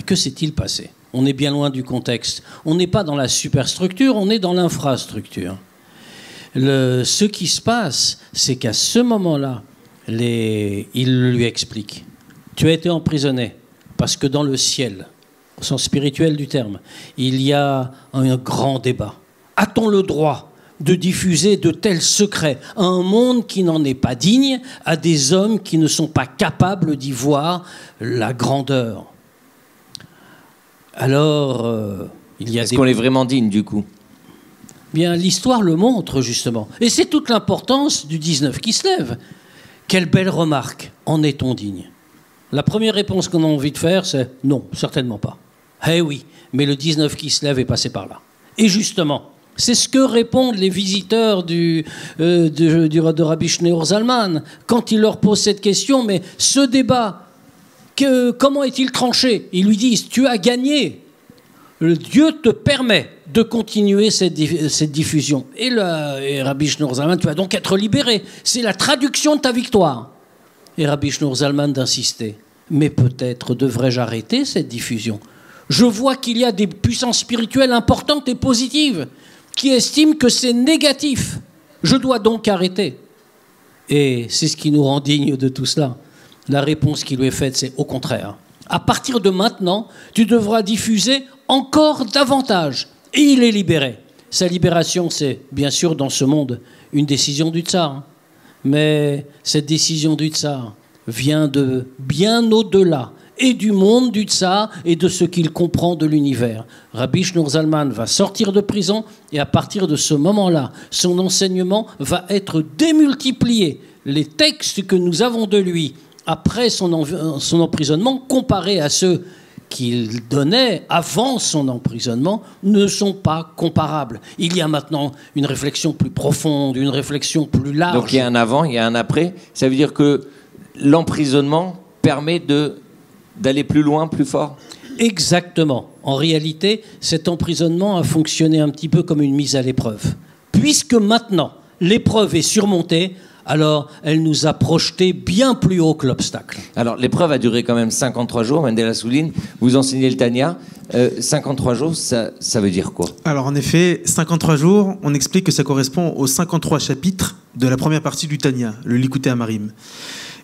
Que s'est-il passé? On est bien loin du contexte. On n'est pas dans la superstructure, on est dans l'infrastructure. Ce qui se passe, c'est qu'à ce moment-là, il lui explique « Tu as été emprisonné. » Parce que dans le ciel, au sens spirituel du terme, il y a un grand débat. A-t-on le droit de diffuser de tels secrets à un monde qui n'en est pas digne, à des hommes qui ne sont pas capables d'y voir la grandeur? Alors, il y a Est-ce qu'on est vraiment digne, du coup? Bien, l'histoire le montre, justement. Et c'est toute l'importance du 19 qui se lève. Quelle belle remarque. En est-on digne? La première réponse qu'on a envie de faire, c'est non, certainement pas. Eh oui, mais le 19 qui se lève est passé par là. Et justement, c'est ce que répondent les visiteurs de Rabbi Shneur Zalman quand il leur pose cette question. Mais ce débat, comment est-il tranché? Ils lui disent, tu as gagné. Dieu te permet de continuer cette diffusion. Et Rabbi Shneur Zalman, tu vas donc être libéré. C'est la traduction de ta victoire. Et Rabbi Shneur Zalman d'insister. Mais peut-être devrais-je arrêter cette diffusion? Je vois qu'il y a des puissances spirituelles importantes et positives qui estiment que c'est négatif. Je dois donc arrêter. Et c'est ce qui nous rend dignes de tout cela. La réponse qui lui est faite, c'est au contraire. À partir de maintenant, tu devras diffuser encore davantage. Et il est libéré. Sa libération, c'est bien sûr dans ce monde une décision du tsar. Mais cette décision du tsar vient de bien au-delà et du monde du tsar et de ce qu'il comprend de l'univers. Rabbi Shneur Zalman va sortir de prison et à partir de ce moment-là, son enseignement va être démultiplié. Les textes que nous avons de lui après son emprisonnement, comparés à ceux qu'il donnait avant son emprisonnement, ne sont pas comparables. Il y a maintenant une réflexion plus profonde, une réflexion plus large. Donc il y a un avant, il y a un après. Ça veut dire que l'emprisonnement permet d'aller plus loin, plus fort? Exactement. En réalité, cet emprisonnement a fonctionné un petit peu comme une mise à l'épreuve. Puisque maintenant, l'épreuve est surmontée, alors elle nous a projetés bien plus haut que l'obstacle. Alors l'épreuve a duré quand même 53 jours, Mendel Assouline, vous enseignez le Tanya. 53 jours, ça veut dire quoi? Alors en effet, 53 jours, on explique que ça correspond aux 53 chapitres de la première partie du Tanya, le Likutei Amarim.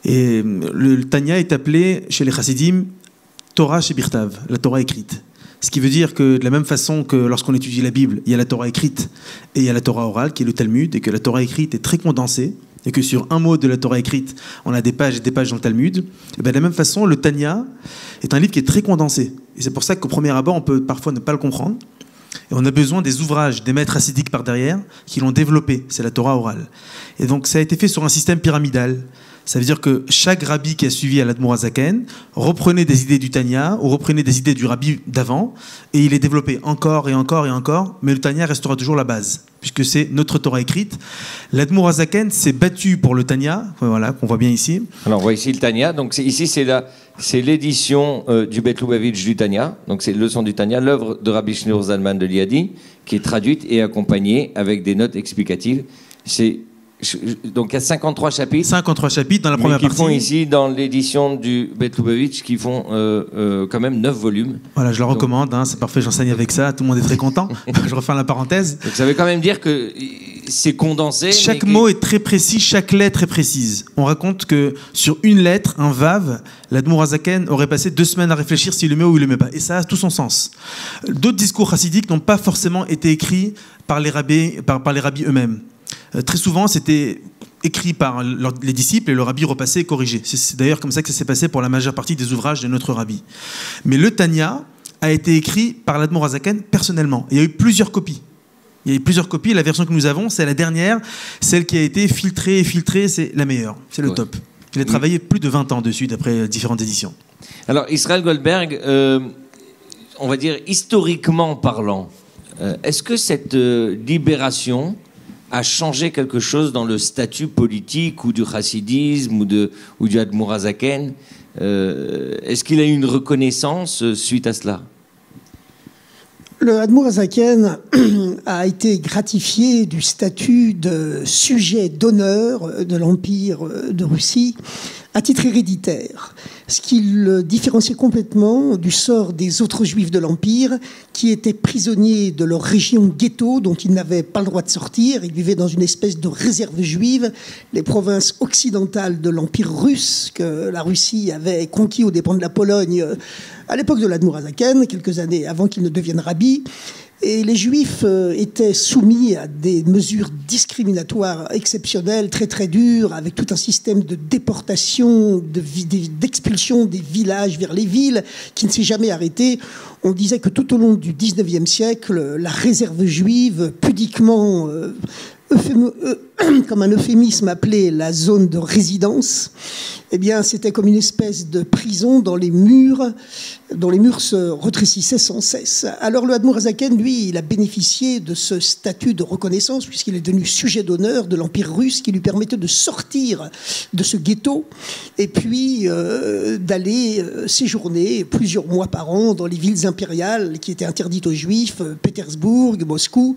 Et le Tanya est appelé chez les Chassidim Torah Shebirtav, la Torah écrite. Ce qui veut dire que de la même façon que lorsqu'on étudie la Bible, il y a la Torah écrite et il y a la Torah orale, qui est le Talmud, et que la Torah écrite est très condensée, et que sur un mot de la Torah écrite, on a des pages et des pages dans le Talmud, et bien de la même façon, le Tanya est un livre qui est très condensé. Et c'est pour ça qu'au premier abord, on peut parfois ne pas le comprendre. Et on a besoin des ouvrages des maîtres hassidiques par derrière qui l'ont développé. C'est la Torah orale. Et donc ça a été fait sur un système pyramidal. Ça veut dire que chaque rabbi qui a suivi à l'Admour HaZaken reprenait des idées du Tanya ou reprenait des idées du rabbi d'avant et il les développait encore et encore et encore, mais le Tanya restera toujours la base, puisque c'est notre Torah écrite. L'Admour HaZaken s'est battu pour le Tanya, voilà, qu'on voit bien ici. Alors on voit ici le Tanya, donc ici c'est l'édition du Bet Lubavitch du Tanya, donc c'est Leçon du Tanya, l'œuvre de Rabbi Shneur Zalman de Liadi, qui est traduite et accompagnée avec des notes explicatives. Donc il y a 53 chapitres. 53 chapitres dans la première partie. Qui font ici, dans l'édition du Bet Lubavitch, qui font quand même 9 volumes. Voilà, je le recommande, hein, c'est parfait, j'enseigne avec ça, tout le monde est très content. Je refais la parenthèse. Donc ça veut quand même dire que c'est condensé. Chaque mot est très précis, chaque lettre est précise. On raconte que sur une lettre, un vav, l'Admour HaZaken aurait passé 2 semaines à réfléchir s'il le met ou il le met pas. Et ça a tout son sens. D'autres discours chassidiques n'ont pas forcément été écrits par les rabbis eux-mêmes. Très souvent, c'était écrit par les disciples et le rabbi repassé et corrigé. C'est d'ailleurs comme ça que ça s'est passé pour la majeure partie des ouvrages de notre rabbi. Mais le Tanya a été écrit par l'Admour HaZaken personnellement. Il y a eu plusieurs copies. La version que nous avons, c'est la dernière. Celle qui a été filtrée, c'est la meilleure. C'est le top. Il a travaillé plus de 20 ans dessus, d'après différentes éditions. Alors, Israël Goldberg, on va dire historiquement parlant, est-ce que cette libération a changé quelque chose dans le statut politique ou du chassidisme ou du Admour HaZaken? Est-ce qu'il a eu une reconnaissance suite à cela? Le Admour HaZaken a été gratifié du statut de sujet d'honneur de l'Empire de Russie à titre héréditaire, ce qui le différenciait complètement du sort des autres juifs de l'Empire qui étaient prisonniers de leur région ghetto dont ils n'avaient pas le droit de sortir. Ils vivaient dans une espèce de réserve juive, les provinces occidentales de l'Empire russe que la Russie avait conquis aux dépens de la Pologne à l'époque de l'Admour HaZaken, quelques années avant qu'il ne devienne rabbi. Et les Juifs étaient soumis à des mesures discriminatoires exceptionnelles, très très dures, avec tout un système de déportation, d'expulsion des villages vers les villes, qui ne s'est jamais arrêté. On disait que tout au long du XIXe siècle, la réserve juive, pudiquement comme un euphémisme appelé la zone de résidence, eh bien, c'était comme une espèce de prison dont les murs se rétrécissaient sans cesse. Alors le Admour Hazaken, lui, il a bénéficié de ce statut de reconnaissance puisqu'il est devenu sujet d'honneur de l'Empire russe qui lui permettait de sortir de ce ghetto et puis d'aller séjourner plusieurs mois par an dans les villes impériales qui étaient interdites aux Juifs, Pétersbourg, Moscou.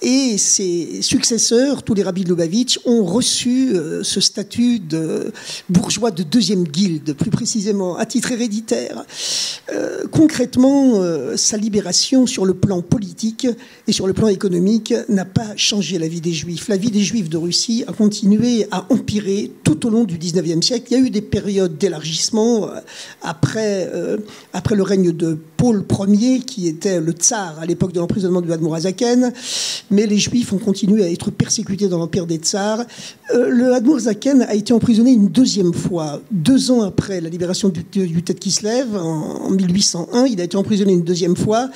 Et ses successeurs, tous les rabbis de Lubavitch, ont reçu ce statut de bourgeois de deuxième guilde, plus précisément à titre héréditaire. Concrètement, sa libération sur le plan politique et sur le plan économique n'a pas changé la vie des Juifs. La vie des Juifs de Russie a continué à empirer tout au long du XIXe siècle. Il y a eu des périodes d'élargissement après le règne de Paul Ier, qui était le tsar à l'époque de l'emprisonnement du Admour Hazaken, mais les Juifs ont continué à être persécutés dans l'empire des tsars. Le Admour Hazaken a été emprisonné une deuxième fois, 2 ans après la libération du Yutet Kislev, en 1801. Il a été emprisonné une deuxième fois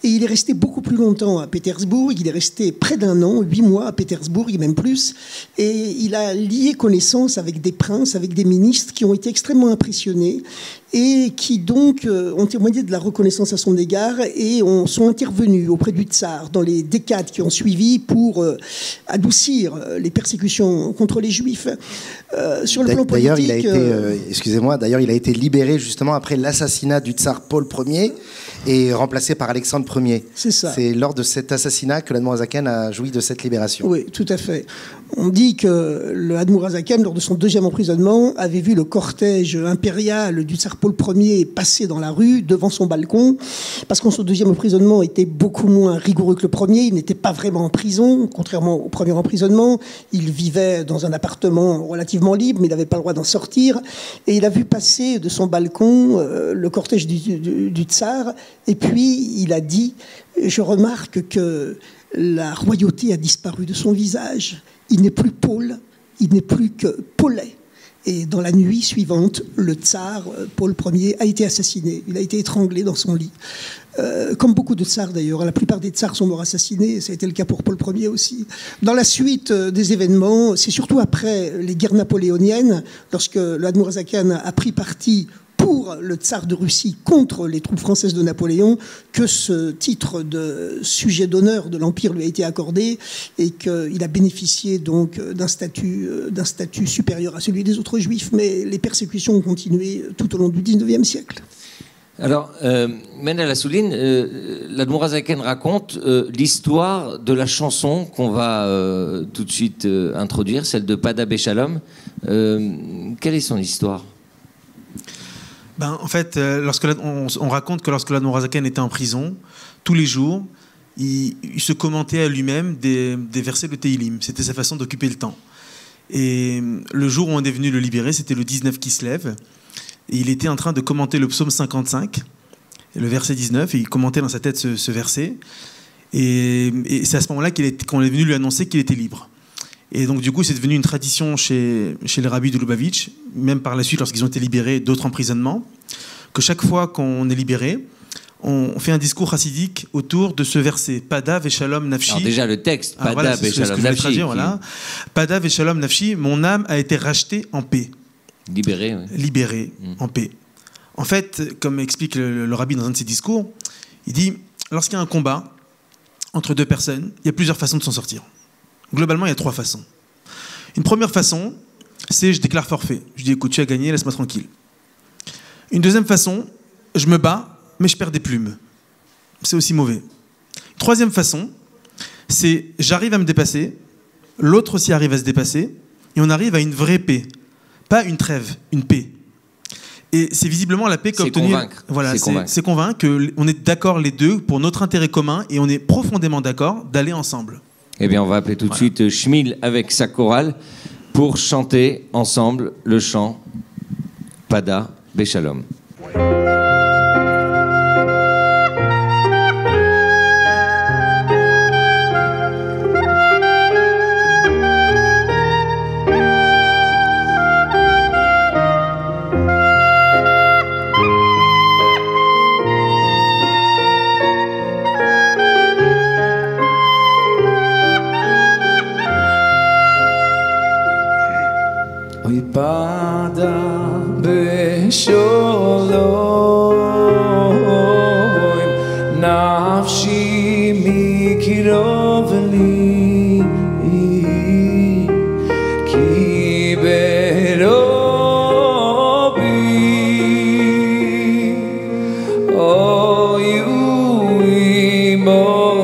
et il est resté beaucoup plus longtemps à Pétersbourg. Il est resté près d'1 an, 8 mois à Pétersbourg, et même plus. Et il a lié connaissance avec des princes, avec des ministres qui ont été extrêmement impressionnés et qui donc ont témoigné de la reconnaissance à son égard et sont intervenus auprès du tsar dans les décades qui ont suivi pour adoucir les persécutions contre les Juifs. Sur le plan politique... D'ailleurs, il a été, excusez-moi, d'ailleurs, il a été libéré justement après l'assassinat du tsar Paul Ier et remplacé par Alexandre Ier. C'est ça. C'est lors de cet assassinat que l'Admour Hazaken a joui de cette libération. Oui, tout à fait. On dit que le Admour Hazaken, lors de son 2e emprisonnement, avait vu le cortège impérial du tsar Paul Ier passer dans la rue devant son balcon, parce que son 2e emprisonnement était beaucoup moins rigoureux que le premier. Il n'était pas vraiment en prison, contrairement au premier emprisonnement. Il vivait dans un appartement relativement libre, mais il n'avait pas le droit d'en sortir. Et il a vu passer de son balcon le cortège du tsar, et puis il a dit « Je remarque que la royauté a disparu de son visage. Il n'est plus Paul, il n'est plus que Paulet. » Et dans la nuit suivante, le tsar Paul Ier a été assassiné. Il a été étranglé dans son lit. Comme beaucoup de tsars d'ailleurs. La plupart des tsars sont morts assassinés. Ça a été le cas pour Paul Ier aussi. Dans la suite des événements, c'est surtout après les guerres napoléoniennes, lorsque le Admour Hazaken a pris parti pour le tsar de Russie contre les troupes françaises de Napoléon, que ce titre de sujet d'honneur de l'Empire lui a été accordé et qu'il a bénéficié donc d'un statut supérieur à celui des autres Juifs. Mais les persécutions ont continué tout au long du XIXe siècle. Alors, Mendel Assouline, l'Admour Hazaken raconte l'histoire de la chanson qu'on va tout de suite introduire, celle de Pada Béchalom. Quelle est son histoire ? En fait, on raconte que lorsque l'Admour Hazaken était en prison, tous les jours, il se commentait à lui-même des versets de Tehillim. C'était sa façon d'occuper le temps. Et le jour où on est venu le libérer, c'était le 19 Kislev. Et il était en train de commenter le psaume 55, le verset 19, et il commentait dans sa tête ce verset. Et c'est à ce moment-là qu'on est venu lui annoncer qu'il était libre. Et donc, du coup, c'est devenu une tradition chez les rabbis de Lubavitch, même par la suite, lorsqu'ils ont été libérés d'autres emprisonnements, que chaque fois qu'on est libéré, on fait un discours chassidique autour de ce verset. Pada veshalom nafshi. Alors déjà, le texte, Pada veshalom nafshi. Voilà. Pada veshalom nafshi, mon âme a été rachetée en paix. Libéré, oui. Libéré, en paix. En fait, comme explique le rabbi dans un de ses discours, il dit, lorsqu'il y a un combat entre 2 personnes, il y a plusieurs façons de s'en sortir. Globalement, il y a 3 façons. Une première façon, c'est je déclare forfait. Je dis, écoute, tu as gagné, laisse-moi tranquille. Une deuxième façon, je me bats, mais je perds des plumes. C'est aussi mauvais. Une troisième façon, c'est j'arrive à me dépasser, l'autre aussi arrive à se dépasser, et on arrive à une vraie paix. Pas une trêve, une paix. Et c'est visiblement la paix qu'a obtenue... Voilà, c'est convaincre qu'on est d'accord les deux pour notre intérêt commun et on est profondément d'accord d'aller ensemble. Eh bien, on va appeler tout de suite Shmuel avec sa chorale pour chanter ensemble le chant Pada Béchalom. Oy pada besholom nafshi mikirov li ki berobi oy imoti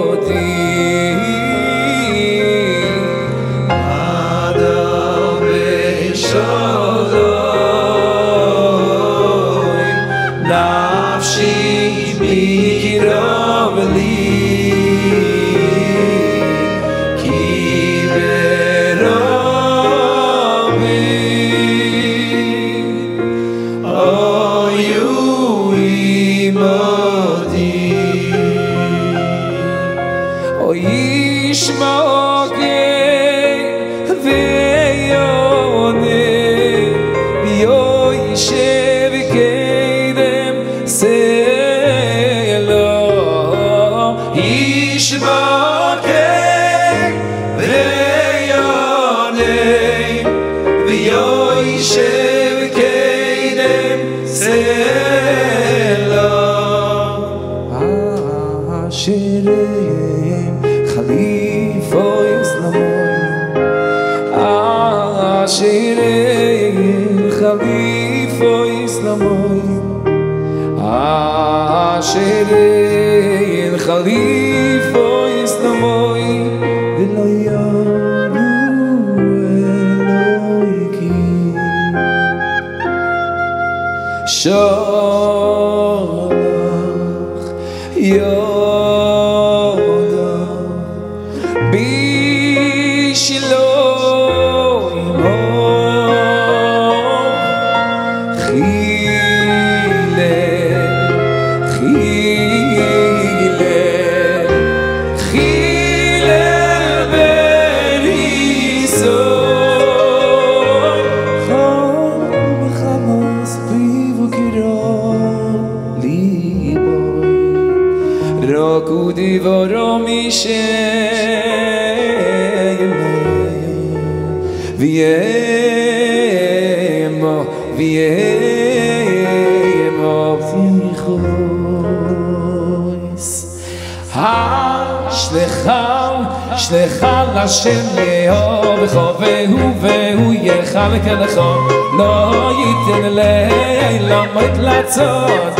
Hashem Yehovah vehu vehu yechalek lecha lo yiten leila mot latzodi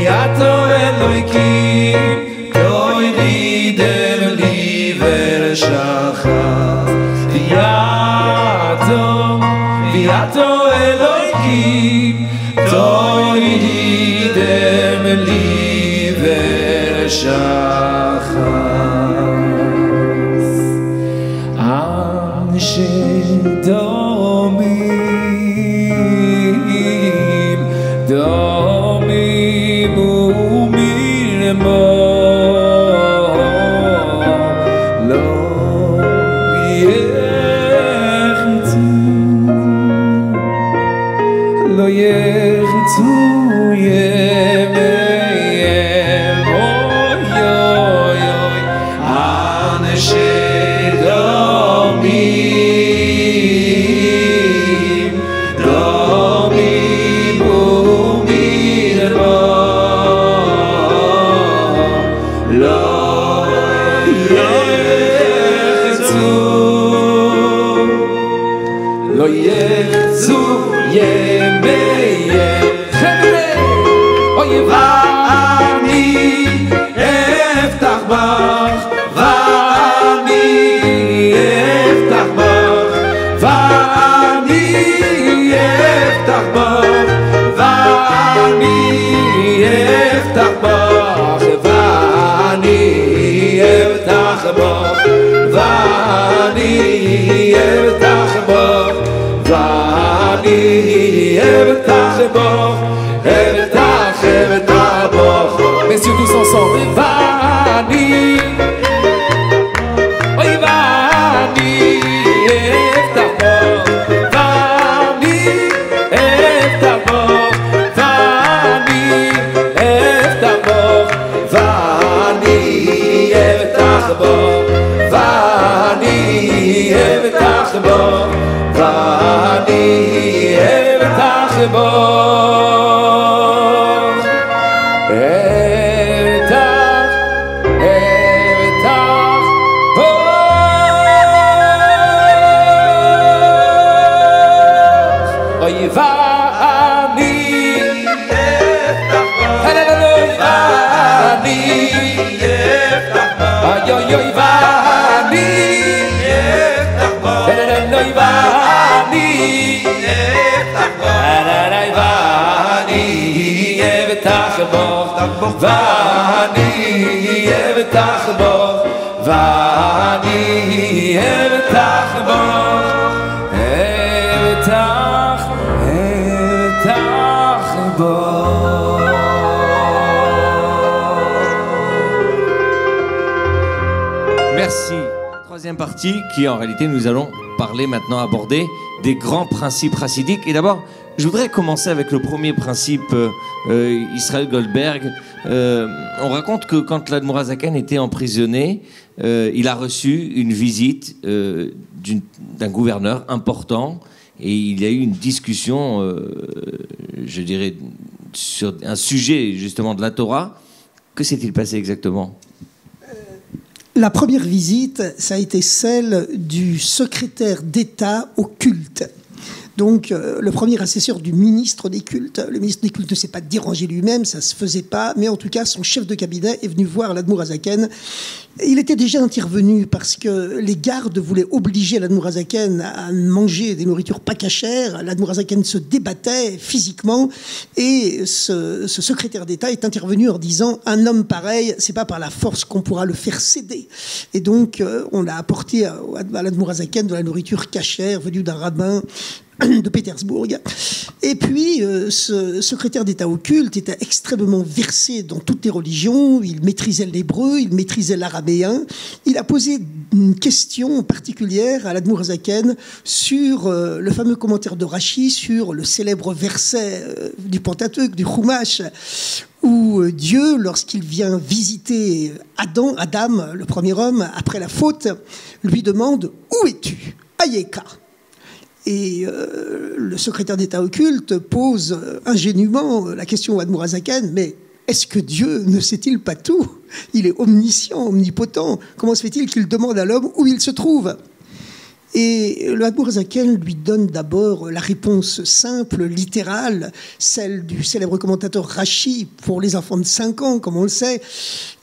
viato Elokim toy nidem liver shachar viato Elokim toy nidem liver shachas anshe domim umirmo lo yechitzu Messieurs tous ensemble, Vani, oui Vani, Vani, Vani, Vani, Merci. Troisième partie qui, en réalité, nous allons parler maintenant, aborder des grands principes chassidiques. Et d'abord, je voudrais commencer avec le premier principe, Israël Goldberg. On raconte que quand l'Admorazaken était emprisonné, il a reçu une visite d'un gouverneur important et il y a eu une discussion, je dirais, sur un sujet justement de la Torah. Que s'est-il passé exactement ? La première visite, ça a été celle du secrétaire d'État au culte. Donc, le premier assesseur du ministre des cultes. Le ministre des cultes ne s'est pas dérangé lui-même, ça ne se faisait pas, mais en tout cas, son chef de cabinet est venu voir l'Admorazaken. Il était déjà intervenu parce que les gardes voulaient obliger l'Admorazaken à manger des nourritures pas cachères. L'Admorazaken se débattait physiquement et ce secrétaire d'État est intervenu en disant « Un homme pareil, c'est pas par la force qu'on pourra le faire céder ». Et donc, on a apporté à l'Admorazaken de la nourriture cachère venue d'un rabbin de Pétersbourg. Et puis, ce secrétaire d'État au culte était extrêmement versé dans toutes les religions. Il maîtrisait l'hébreu, il maîtrisait l'araméen. Il a posé une question particulière à l'Admorazaken sur le fameux commentaire de Rashi, sur le célèbre verset du Pentateuque, du Chumash, où Dieu, lorsqu'il vient visiter Adam, le premier homme, après la faute, lui demande « Où es-tu, Ayeka ?» Et le secrétaire d'État occulte pose ingénument la question à Admorazaken, mais est-ce que Dieu ne sait-il pas tout? Il est omniscient, omnipotent. Comment se fait-il qu'il demande à l'homme où il se trouve? Et le Admorazaken lui donne d'abord la réponse simple, littérale, celle du célèbre commentateur Rashi pour les enfants de 5 ans, comme on le sait,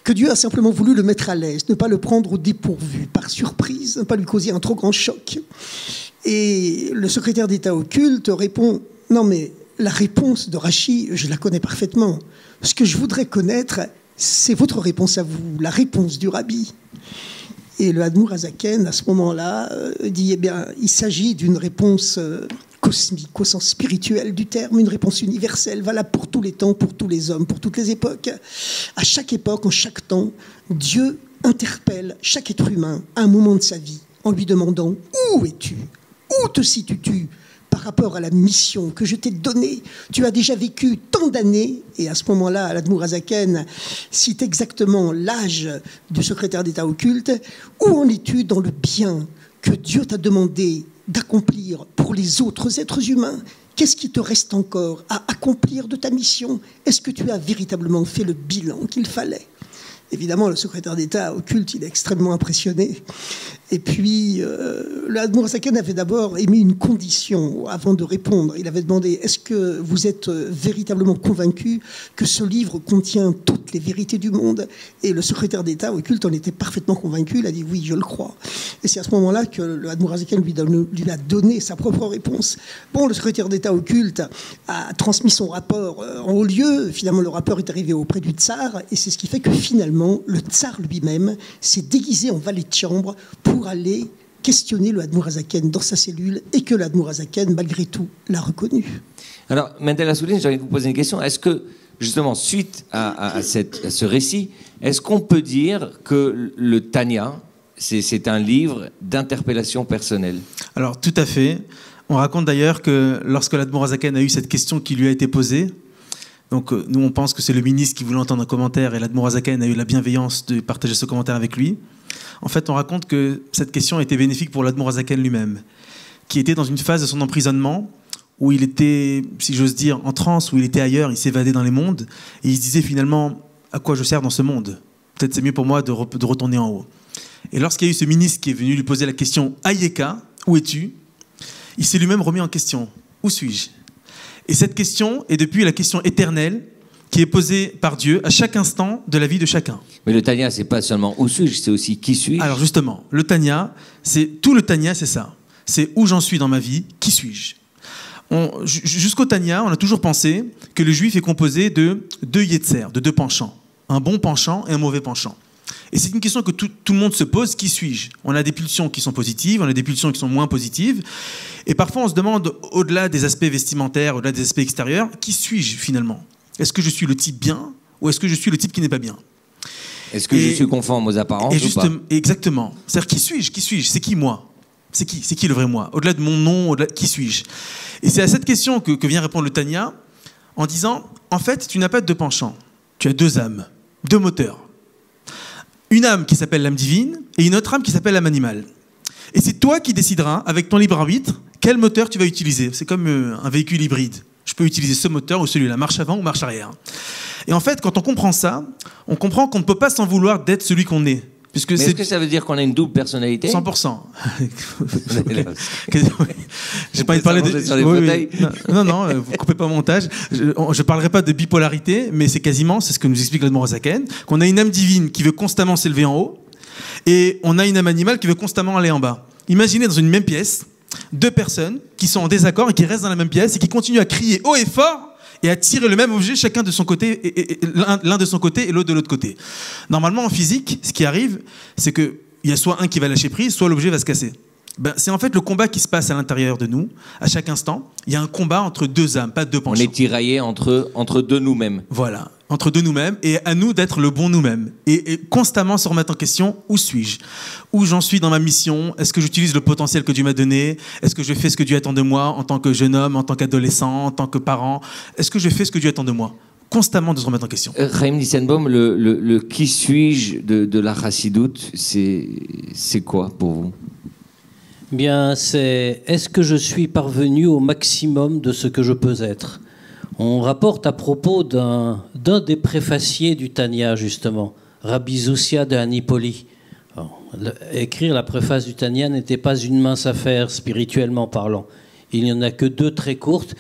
que Dieu a simplement voulu le mettre à l'aise, ne pas le prendre au dépourvu, par surprise, ne pas lui causer un trop grand choc. Et le secrétaire d'État au culte répond « Non, mais la réponse de Rashi, je la connais parfaitement. Ce que je voudrais connaître, c'est votre réponse à vous, la réponse du rabbi. » Et le Admorazaken, à ce moment-là, dit « Eh bien, il s'agit d'une réponse cosmique, au sens spirituel du terme, une réponse universelle, valable pour tous les temps, pour tous les hommes, pour toutes les époques. À chaque époque, en chaque temps, Dieu interpelle chaque être humain à un moment de sa vie en lui demandant « Où es-tu ? Où te situes-tu par rapport à la mission que je t'ai donnée? Tu as déjà vécu tant d'années. » Et à ce moment-là, l'Admorazaken cite exactement l'âge du secrétaire d'État au culte. Où en es-tu dans le bien que Dieu t'a demandé d'accomplir pour les autres êtres humains? Qu'est-ce qui te reste encore à accomplir de ta mission? Est-ce que tu as véritablement fait le bilan qu'il fallait? Évidemment, le secrétaire d'État au culte, il est extrêmement impressionné. Et puis, l'Admorazaken avait d'abord émis une condition avant de répondre. Il avait demandé, est-ce que vous êtes véritablement convaincu que ce livre contient toutes les vérités du monde? Et le secrétaire d'État au culte en était parfaitement convaincu. Il a dit, oui, je le crois. Et c'est à ce moment-là que l'Admorazaken lui a donné sa propre réponse. Bon, le secrétaire d'État au culte a transmis son rapport en haut lieu. Finalement, le rapport est arrivé auprès du tsar. Et c'est ce qui fait que finalement, le tsar lui-même s'est déguisé en valet de chambre pour aller questionner le Admorazaken dans sa cellule et que l'Admorazaken, malgré tout, l'a reconnu. Alors, Mendel Assouline, j'ai envie de vous poser une question. Est-ce que, justement, suite à ce récit, est-ce qu'on peut dire que le Tanya, c'est un livre d'interpellation personnelle? Alors, tout à fait. On raconte d'ailleurs que lorsque l'Admorazaken a eu cette question qui lui a été posée, donc nous on pense que c'est le ministre qui voulait entendre un commentaire et l'Admorazaken a eu la bienveillance de partager ce commentaire avec lui. En fait, on raconte que cette question a été bénéfique pour l'Admorazaken lui-même, qui était dans une phase de son emprisonnement où il était, si j'ose dire, en transe, où il était ailleurs, il s'évadait dans les mondes, et il se disait finalement, à quoi je sers dans ce monde? Peut-être c'est mieux pour moi de retourner en haut. Et lorsqu'il y a eu ce ministre qui est venu lui poser la question, Ayeka, où es-tu? Il s'est lui-même remis en question, où suis-je? Et cette question est depuis la question éternelle qui est posée par Dieu à chaque instant de la vie de chacun. Mais le Tanya, c'est pas seulement où suis-je, c'est aussi qui suis-je. Alors justement, le Tanya, tout le Tanya, c'est ça. C'est où j'en suis dans ma vie, qui suis-je? Jusqu'au Tanya, on a toujours pensé que le juif est composé de deux yetzer, de deux penchants. Un bon penchant et un mauvais penchant. Et c'est une question que tout le monde se pose, qui suis-je? On a des pulsions qui sont positives, on a des pulsions qui sont moins positives. Et parfois on se demande, au-delà des aspects vestimentaires, au-delà des aspects extérieurs, qui suis-je finalement? Est-ce que je suis le type bien ou est-ce que je suis le type qui n'est pas bien? Est-ce que je suis conforme aux apparences ou pas? Exactement. C'est-à-dire, qui suis-je? Qui suis-je? C'est qui moi? C'est qui le vrai moi? Au-delà de mon nom, qui suis-je? Et c'est à cette question que vient répondre le Tanya en disant, en fait, tu n'as pas de deux penchants. Tu as deux âmes, deux moteurs. Une âme qui s'appelle l'âme divine et une autre âme qui s'appelle l'âme animale. Et c'est toi qui décideras, avec ton libre arbitre, quel moteur tu vas utiliser. C'est comme un véhicule hybride. Je peux utiliser ce moteur ou celui-là, marche avant ou marche arrière. Et en fait, quand on comprend ça, on comprend qu'on ne peut pas s'en vouloir d'être celui qu'on est. Puisque est-ce que ça veut dire qu'on a une double personnalité? 100%. J'ai pas envie de parler de... Non, vous coupez pas mon montage. Je parlerai pas de bipolarité, mais c'est ce que nous explique l'Admour Hazaken, qu'on a une âme divine qui veut constamment s'élever en haut, et on a une âme animale qui veut constamment aller en bas. Imaginez dans une même pièce, deux personnes qui sont en désaccord et qui restent dans la même pièce et qui continuent à crier haut et fort et à tirer le même objet, chacun de son côté, et l'un de son côté et l'autre de l'autre côté. Normalement, en physique, ce qui arrive, c'est qu'il y a soit un qui va lâcher prise, soit l'objet va se casser. C'est en fait le combat qui se passe à l'intérieur de nous, à chaque instant. Il y a un combat entre deux âmes, pas deux penchants. On est tiraillé entre deux nous-mêmes. Voilà, entre deux nous-mêmes, et à nous d'être le bon nous-mêmes. Et constamment se remettre en question, où suis-je? Où j'en suis dans ma mission? Est-ce que j'utilise le potentiel que Dieu m'a donné? Est-ce que je fais ce que Dieu attend de moi en tant que jeune homme, en tant qu'adolescent, en tant que parent? Est-ce que je fais ce que Dieu attend de moi? Constamment de se remettre en question. Chaim Nissenbaum, le qui suis-je de la Chassidoute, c'est quoi pour vous? Bien, est-ce que je suis parvenu au maximum de ce que je peux être? On rapporte à propos d'un des préfaciers du Tanya, justement, Rabbi Zoussia de Anipoli. Écrire la préface du Tanya n'était pas une mince affaire, spirituellement parlant. Il n'y en a que deux très courtes.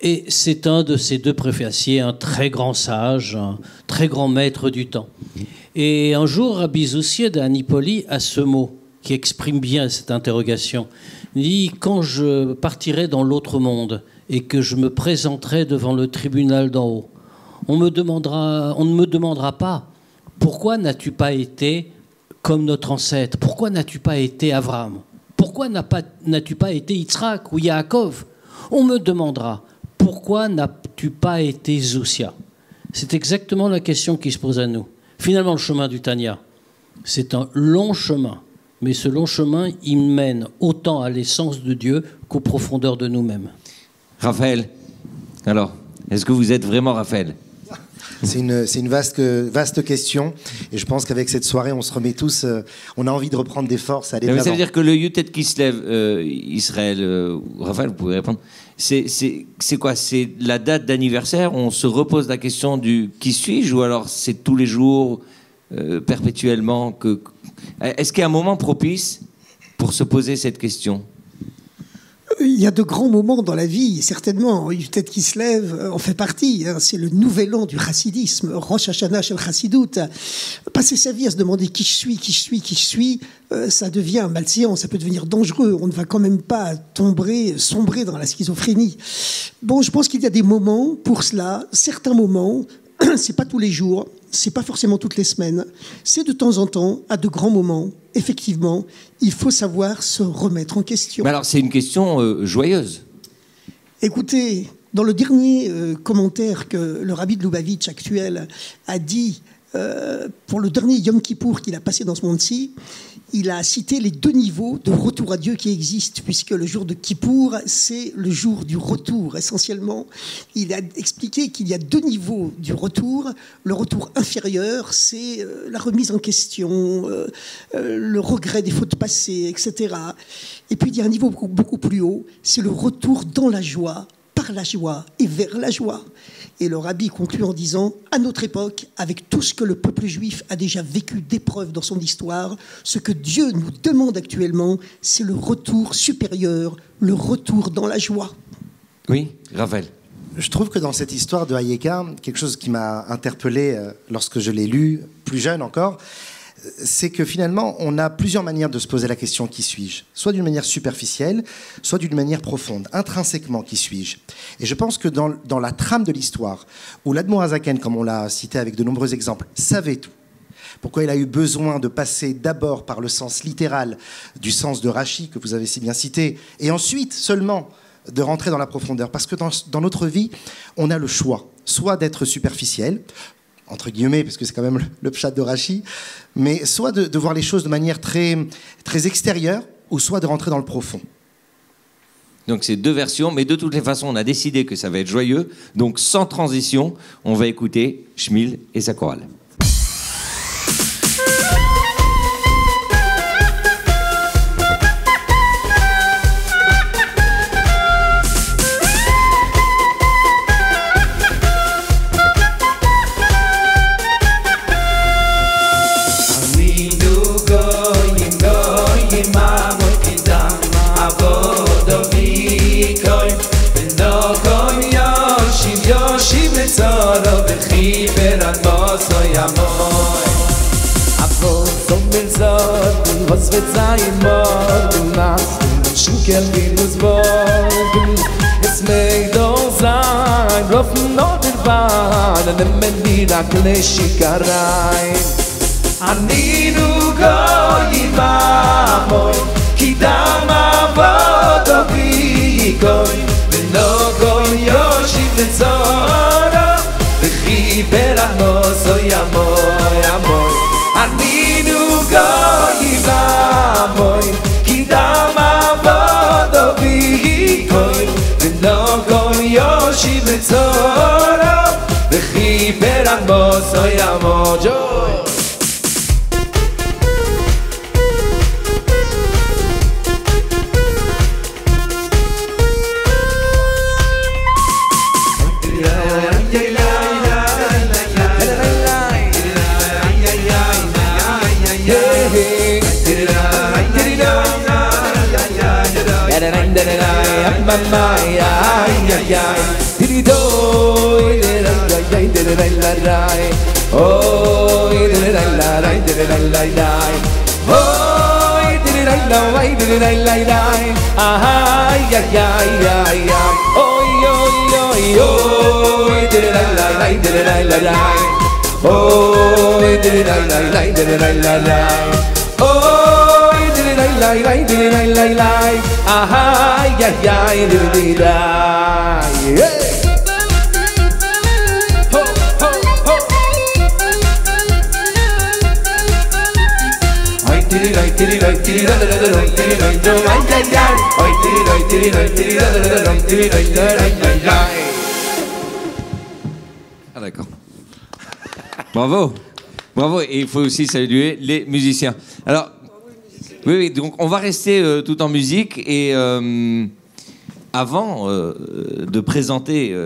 Et c'est un de ces deux préfaciers, un très grand sage, un très grand maître du temps. Et un jour, Rabbi Zoussia de Anipoli a ce mot qui exprime bien cette interrogation. Il dit, quand je partirai dans l'autre monde et que je me présenterai devant le tribunal d'en haut, on ne me demandera pas, pourquoi n'as-tu pas été comme notre ancêtre? Pourquoi n'as-tu pas été Abraham? Pourquoi n'as-tu pas été Yitzhak ou Yaakov? On me demandera, pourquoi n'as-tu pas été Zoussia? C'est exactement la question qui se pose à nous. Finalement, le chemin du Tanya, c'est un long chemin. Mais ce long chemin, il mène autant à l'essence de Dieu qu'aux profondeurs de nous-mêmes. Raphaël, alors, est-ce que vous êtes vraiment Raphaël? C'est une vaste question. Et je pense qu'avec cette soirée, on se remet tous... on a envie de reprendre des forces, aller de l'avant. Ça veut dire que le Yutet qui se lève, Israël, Raphaël, vous pouvez répondre. C'est quoi? C'est la date d'anniversaire où on se repose la question du qui suis-je? Ou alors c'est tous les jours, perpétuellement que... Est-ce qu'il y a un moment propice pour se poser cette question? Il y a de grands moments dans la vie, certainement. Peut-être qui se lève en fait partie. C'est le nouvel an du chassidisme, Rosh Hashanah shel Chassidout. Passer sa vie à se demander qui je suis, ça devient malséant, ça peut devenir dangereux. On ne va quand même pas sombrer dans la schizophrénie. Bon, je pense qu'il y a des moments pour cela, certains moments. C'est pas tous les jours, c'est pas forcément toutes les semaines. C'est de temps en temps, à de grands moments, effectivement, il faut savoir se remettre en question. Mais alors, c'est une question joyeuse. Écoutez, dans le dernier commentaire que le rabbi de Lubavitch actuel a dit pour le dernier Yom Kippour qu'il a passé dans ce monde-ci, il a cité les 2 niveaux de retour à Dieu qui existent, puisque le jour de Kippour, c'est le jour du retour. Essentiellement, il a expliqué qu'il y a 2 niveaux du retour. Le retour inférieur, c'est la remise en question, le regret des fautes passées, etc. Et puis, il y a un niveau beaucoup plus haut, c'est le retour dans la joie, par la joie et vers la joie. Et le rabbi conclut en disant, à notre époque, avec tout ce que le peuple juif a déjà vécu d'épreuves dans son histoire, ce que Dieu nous demande actuellement, c'est le retour supérieur, le retour dans la joie. Oui, Raphaël. Je trouve que dans cette histoire de Hayeka, quelque chose qui m'a interpellé lorsque je l'ai lu, plus jeune encore, c'est que finalement, on a plusieurs manières de se poser la question « qui suis-je ?» Soit d'une manière superficielle, soit d'une manière profonde. Intrinsèquement, qui suis-je? Et je pense que dans la trame de l'histoire, où l'Admour Hazaken, comme on l'a cité avec de nombreux exemples, savait tout, pourquoi il a eu besoin de passer d'abord par le sens littéral du sens de Rachi, que vous avez si bien cité, et ensuite seulement de rentrer dans la profondeur. Parce que dans notre vie, on a le choix, soit d'être superficiel, entre guillemets, parce que c'est quand même le pshat de Rachi, mais soit de voir les choses de manière très, très extérieure, ou soit de rentrer dans le profond. Donc c'est 2 versions, mais de toutes les façons, on a décidé que ça va être joyeux. Donc sans transition, on va écouter Shmuel et sa chorale. Was wird sein morgen Nacht? Schinken wie du's morgen. Es mag doch sein, laufen noch der Bahn, nehmen die Kleshikarai. Aninu goyim amoy, kidam avodovi goy, v'lo goy yoshiv letzora, v'chi beramos oy amoy amoy. Aninu goyim amoy, kidam avodovi goy, v'lo goy yoshiv letzora, v'chi beramos oy amoy. Ah d'accord. Bravo. Bravo. Et il faut aussi saluer les musiciens. Alors, oui, donc on va rester tout en musique et avant de présenter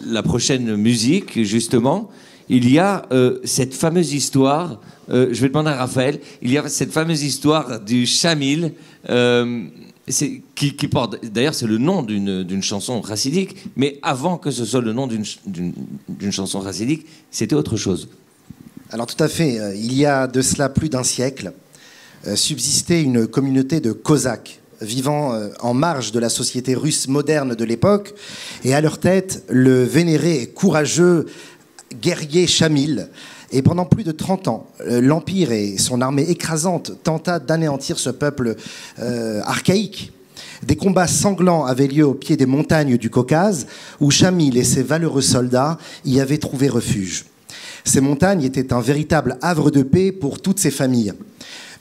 la prochaine musique, justement, il y a cette fameuse histoire, je vais demander à Raphaël, il y a cette fameuse histoire du Shamil, qui porte, d'ailleurs c'est le nom d'une chanson chassidique, mais avant que ce soit le nom d'une chanson chassidique, c'était autre chose. Alors tout à fait, il y a de cela plus d'un siècle, subsistait une communauté de Cosaques vivant en marge de la société russe moderne de l'époque, et à leur tête, le vénéré et courageux guerrier Shamil. Et pendant plus de 30 ans, l'Empire et son armée écrasante tenta d'anéantir ce peuple archaïque. Des combats sanglants avaient lieu au pied des montagnes du Caucase, où Shamil et ses valeureux soldats y avaient trouvé refuge. Ces montagnes étaient un véritable havre de paix pour toutes ces familles.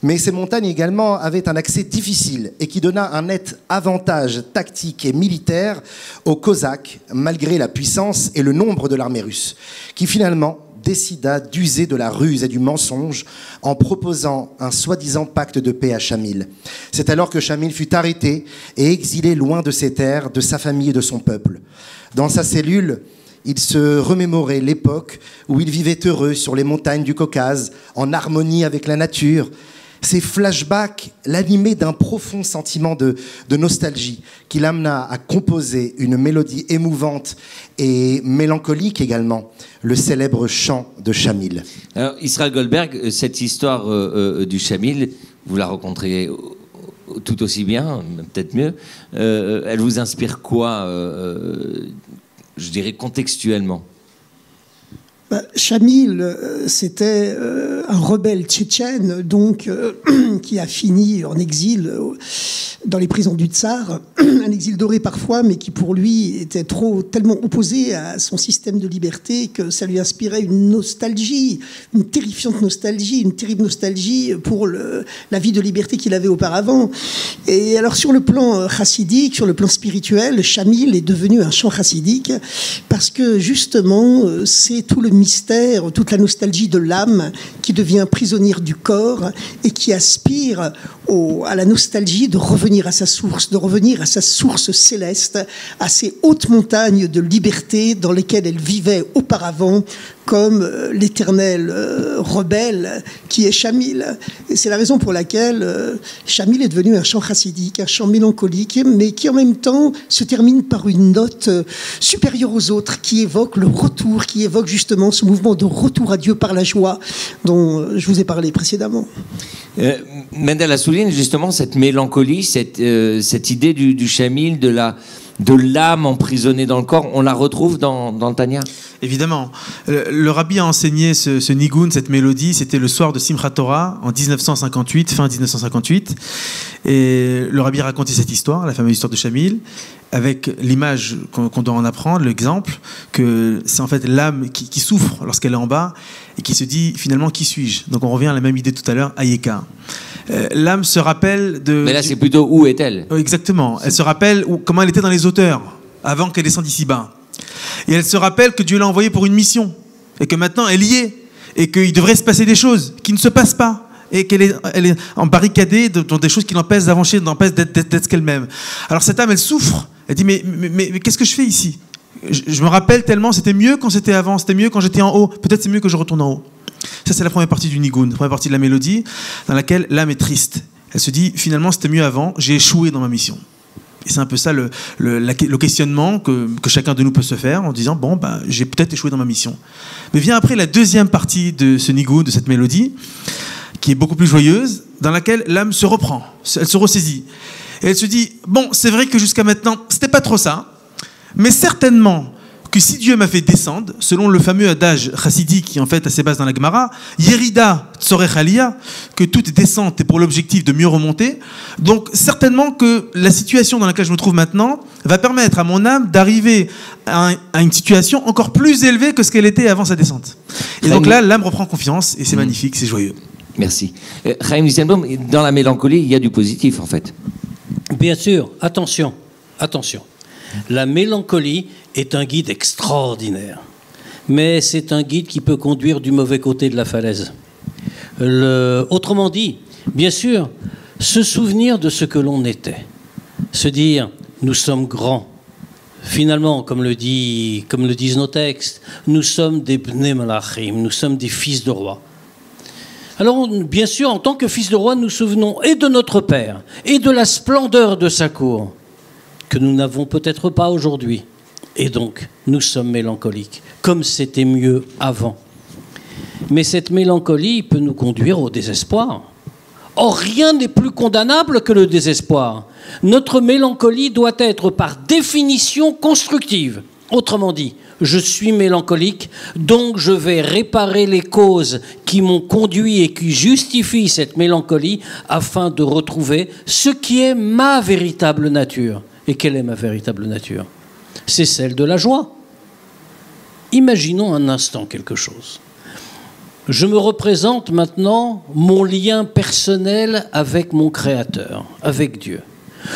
Mais ces montagnes également avaient un accès difficile et qui donna un net avantage tactique et militaire aux Cosaques, malgré la puissance et le nombre de l'armée russe, qui finalement décida d'user de la ruse et du mensonge en proposant un soi-disant pacte de paix à Shamil. C'est alors que Shamil fut arrêté et exilé loin de ses terres, de sa famille et de son peuple. Dans sa cellule, il se remémorait l'époque où il vivait heureux sur les montagnes du Caucase, en harmonie avec la nature. Ces flashbacks l'animaient d'un profond sentiment de nostalgie qui l'amena à composer une mélodie émouvante et mélancolique également, le célèbre chant de Shamil. Alors, Israël Goldberg, cette histoire du Shamil, vous la rencontrez tout aussi bien, peut-être mieux. Elle vous inspire quoi, je dirais contextuellement? Shamil, c'était un rebelle tchétchène, donc qui a fini en exil dans les prisons du Tsar, un exil doré parfois, mais qui pour lui était tellement opposé à son système de liberté que ça lui inspirait une nostalgie, une terrifiante nostalgie, une terrible nostalgie pour la vie de liberté qu'il avait auparavant. Et alors sur le plan chassidique, sur le plan spirituel, Shamil est devenu un chant chassidique parce que justement c'est tout le mystère, toute la nostalgie de l'âme qui devient prisonnière du corps et qui aspire à la nostalgie de revenir à sa source céleste, à ces hautes montagnes de liberté dans lesquelles elle vivait auparavant comme l'éternel rebelle qui est Shamil. Et c'est la raison pour laquelle Shamil est devenu un chant chassidique, un chant mélancolique, mais qui en même temps se termine par une note supérieure aux autres, qui évoque le retour, qui évoque justement ce mouvement de retour à Dieu par la joie dont je vous ai parlé précédemment. Mendel souligne justement cette mélancolie, cette idée du Shamil, de l'âme emprisonnée dans le corps. On la retrouve dans le Tanya? Évidemment. Le rabbi a enseigné ce nigun, cette mélodie, c'était le soir de Simchat Torah en 1958, fin 1958. Et le rabbi racontait cette histoire, la fameuse histoire de Shamil, avec l'image qu'on doit en apprendre, l'exemple, que c'est en fait l'âme qui souffre lorsqu'elle est en bas et qui se dit finalement qui suis-je. Donc on revient à la même idée tout à l'heure, Ayeka. L'âme se rappelle de... Mais là c'est plutôt où est-elle? Exactement. Elle se rappelle comment elle était dans les hauteurs avant qu'elle descende ici bas. Et elle se rappelle que Dieu l'a envoyée pour une mission et que maintenant elle y est et qu'il devrait se passer des choses qui ne se passent pas et qu'elle est embarricadée dans des choses qui l'empêchent d'avancer, l'empêchent d'être ce qu'elle-même. Alors cette âme, elle souffre. Elle dit mais qu'est-ce que je fais ici? Je me rappelle tellement, c'était mieux quand c'était avant, c'était mieux quand j'étais en haut. Peut-être c'est mieux que je retourne en haut. Ça c'est la première partie du nigun, la première partie de la mélodie dans laquelle l'âme est triste. Elle se dit finalement c'était mieux avant, j'ai échoué dans ma mission. Et c'est un peu ça le questionnement que chacun de nous peut se faire en disant bon j'ai peut-être échoué dans ma mission. Mais vient après la deuxième partie de ce nigun, de cette mélodie, qui est beaucoup plus joyeuse, dans laquelle l'âme se reprend, elle se ressaisit. Et elle se dit, bon, c'est vrai que jusqu'à maintenant, c'était pas trop ça, mais certainement que si Dieu m'a fait descendre, selon le fameux adage chassidique qui en fait a ses bases dans la Gemara, Yerida Tzorech Aliyah, que toute descente est pour l'objectif de mieux remonter, donc certainement que la situation dans laquelle je me trouve maintenant va permettre à mon âme d'arriver à une situation encore plus élevée que ce qu'elle était avant sa descente. Et donc là, l'âme reprend confiance et c'est magnifique, c'est joyeux. Merci. Chaim Nissenbaum, dans la mélancolie, il y a du positif en fait. Bien sûr, attention. La mélancolie est un guide extraordinaire, mais c'est un guide qui peut conduire du mauvais côté de la falaise. Autrement dit, bien sûr, se souvenir de ce que l'on était, se dire nous sommes grands. Finalement, comme le disent nos textes, nous sommes des Bnei Malachim, nous sommes des fils de roi. Alors, bien sûr, en tant que fils de roi, nous souvenons et de notre Père, et de la splendeur de sa cour, que nous n'avons peut-être pas aujourd'hui. Et donc, nous sommes mélancoliques, comme c'était mieux avant. Mais cette mélancolie peut nous conduire au désespoir. Or, rien n'est plus condamnable que le désespoir. Notre mélancolie doit être par définition constructive. Autrement dit, je suis mélancolique, donc je vais réparer les causes qui m'ont conduit et qui justifient cette mélancolie afin de retrouver ce qui est ma véritable nature. Et quelle est ma véritable nature? C'est celle de la joie. Imaginons un instant quelque chose. Je me représente maintenant mon lien personnel avec mon Créateur, avec Dieu.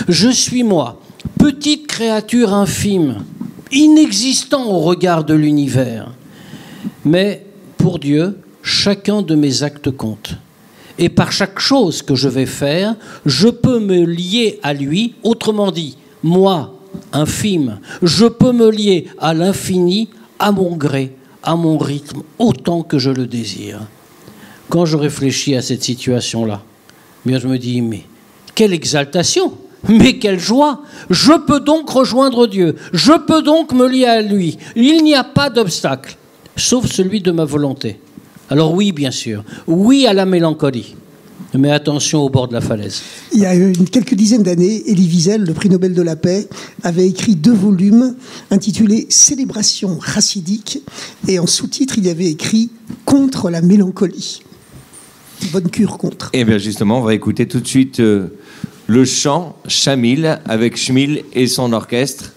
Je suis moi, petite créature infime, inexistant au regard de l'univers. Mais pour Dieu, chacun de mes actes compte. Et par chaque chose que je vais faire, je peux me lier à lui, autrement dit, moi, infime, je peux me lier à l'infini, à mon gré, à mon rythme, autant que je le désire. Quand je réfléchis à cette situation-là, bien je me dis, mais quelle exaltation, mais quelle joie! Je peux donc rejoindre Dieu, je peux donc me lier à lui. Il n'y a pas d'obstacle, sauf celui de ma volonté. Alors oui, bien sûr, oui à la mélancolie, mais attention au bord de la falaise. Il y a quelques dizaines d'années, Elie Wiesel, le prix Nobel de la paix, avait écrit 2 volumes intitulés « Célébration chassidique » et en sous-titre, il y avait écrit « Contre la mélancolie ». Bonne cure contre. Et bien justement, on va écouter tout de suite le chant Chamil avec Schmil et son orchestre.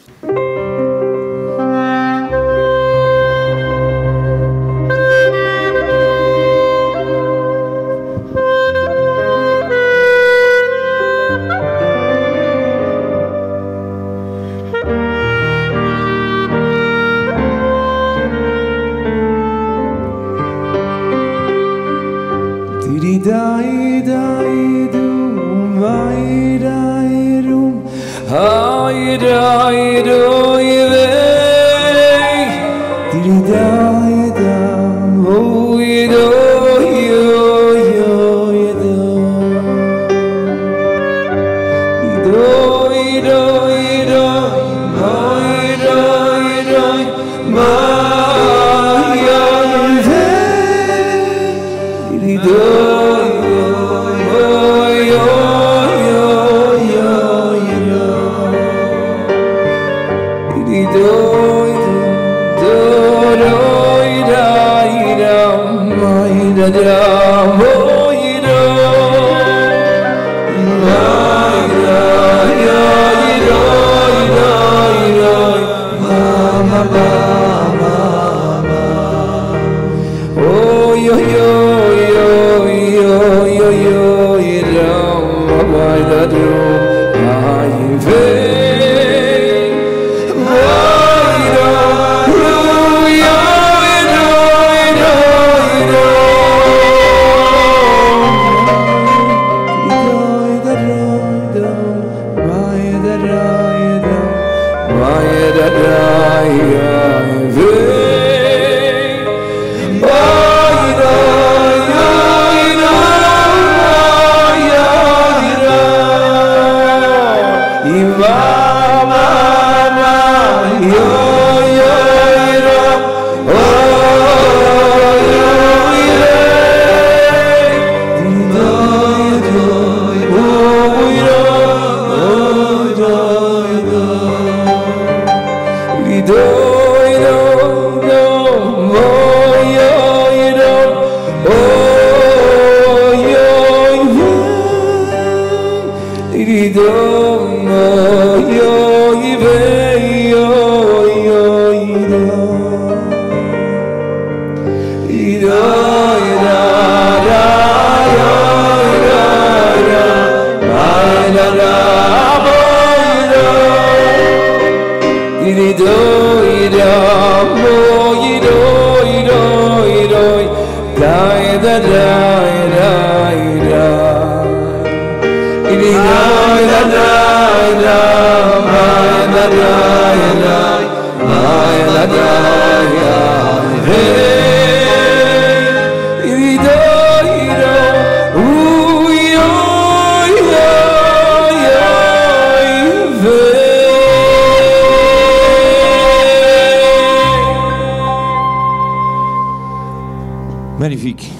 Magnifique.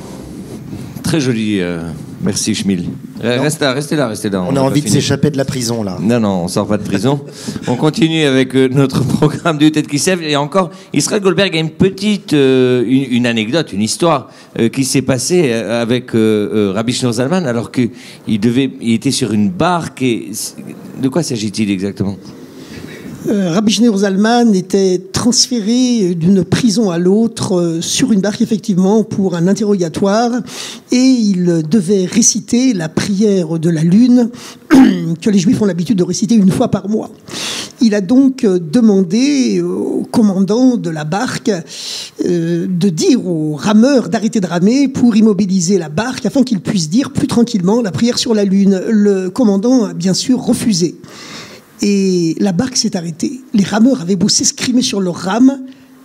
Très joli. Merci, Schmil. Restez là. On a envie de s'échapper de la prison, là. Non, on sort pas de prison. On continue avec notre programme du Tête qui sève. Et encore, Israël Goldberg a une petite une anecdote, une histoire qui s'est passée avec Rabbi Shneur Zalman alors qu'il était sur une barque. Et de quoi s'agit-il exactement ? Rabbi Shneur Zalman était transféré d'une prison à l'autre sur une barque, effectivement, pour un interrogatoire, et il devait réciter la prière de la lune que les Juifs ont l'habitude de réciter une fois par mois. Il a donc demandé au commandant de la barque de dire aux rameurs d'arrêter de ramer pour immobiliser la barque afin qu'ils puissent dire plus tranquillement la prière sur la lune. Le commandant a bien sûr refusé. Et la barque s'est arrêtée. Les rameurs avaient beau s'escrimer sur leurs rames,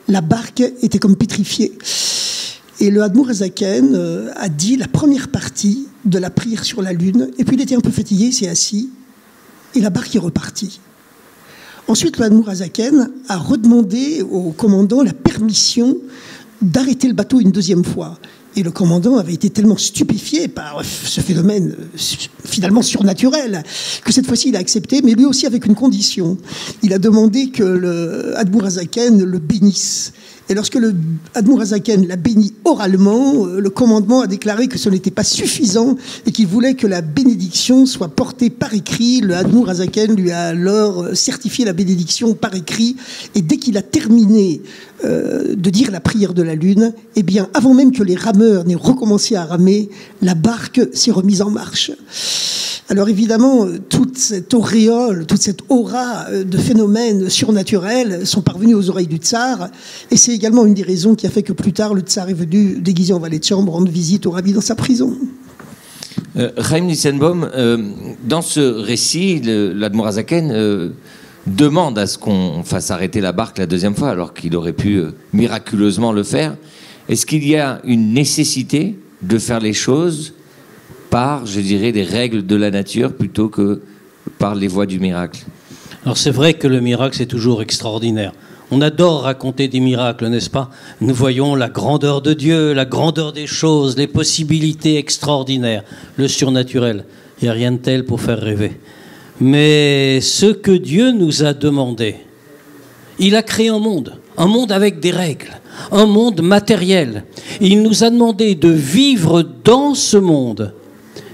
la barque était comme pétrifiée. Et le Admour Hazaken a dit la première partie de la prière sur la lune, et puis il était un peu fatigué, il s'est assis, et la barque est repartie. Ensuite, le Admour Hazaken a redemandé au commandant la permission d'arrêter le bateau une deuxième fois. Et le commandant avait été tellement stupéfié par ce phénomène finalement surnaturel que cette fois-ci il a accepté, mais lui aussi avec une condition. Il a demandé que le Admour Hazaken le bénisse. Et lorsque le Admour Hazaken l'a béni oralement, le commandement a déclaré que ce n'était pas suffisant et qu'il voulait que la bénédiction soit portée par écrit. Le Admour Hazaken lui a alors certifié la bénédiction par écrit. Et dès qu'il a terminé de dire la prière de la lune, eh bien, avant même que les rameurs n'aient recommencé à ramer, la barque s'est remise en marche. Alors évidemment, toute cette auréole, toute cette aura de phénomènes surnaturels sont parvenus aux oreilles du tsar, et c'est également une des raisons qui a fait que plus tard, le tsar est venu déguisé en valet de chambre rendre visite au rabbi dans sa prison. Chaim Nissenbaum, dans ce récit, l'Admour Hazaken demande à ce qu'on fasse arrêter la barque la deuxième fois, alors qu'il aurait pu miraculeusement le faire. Est-ce qu'il y a une nécessité de faire les choses par, je dirais, des règles de la nature plutôt que par les voies du miracle? Alors c'est vrai que le miracle, c'est toujours extraordinaire. On adore raconter des miracles, n'est-ce pas? Nous voyons la grandeur de Dieu, la grandeur des choses, les possibilités extraordinaires, le surnaturel. Il n'y a rien de tel pour faire rêver. Mais ce que Dieu nous a demandé, il a créé un monde avec des règles, un monde matériel. Il nous a demandé de vivre dans ce monde.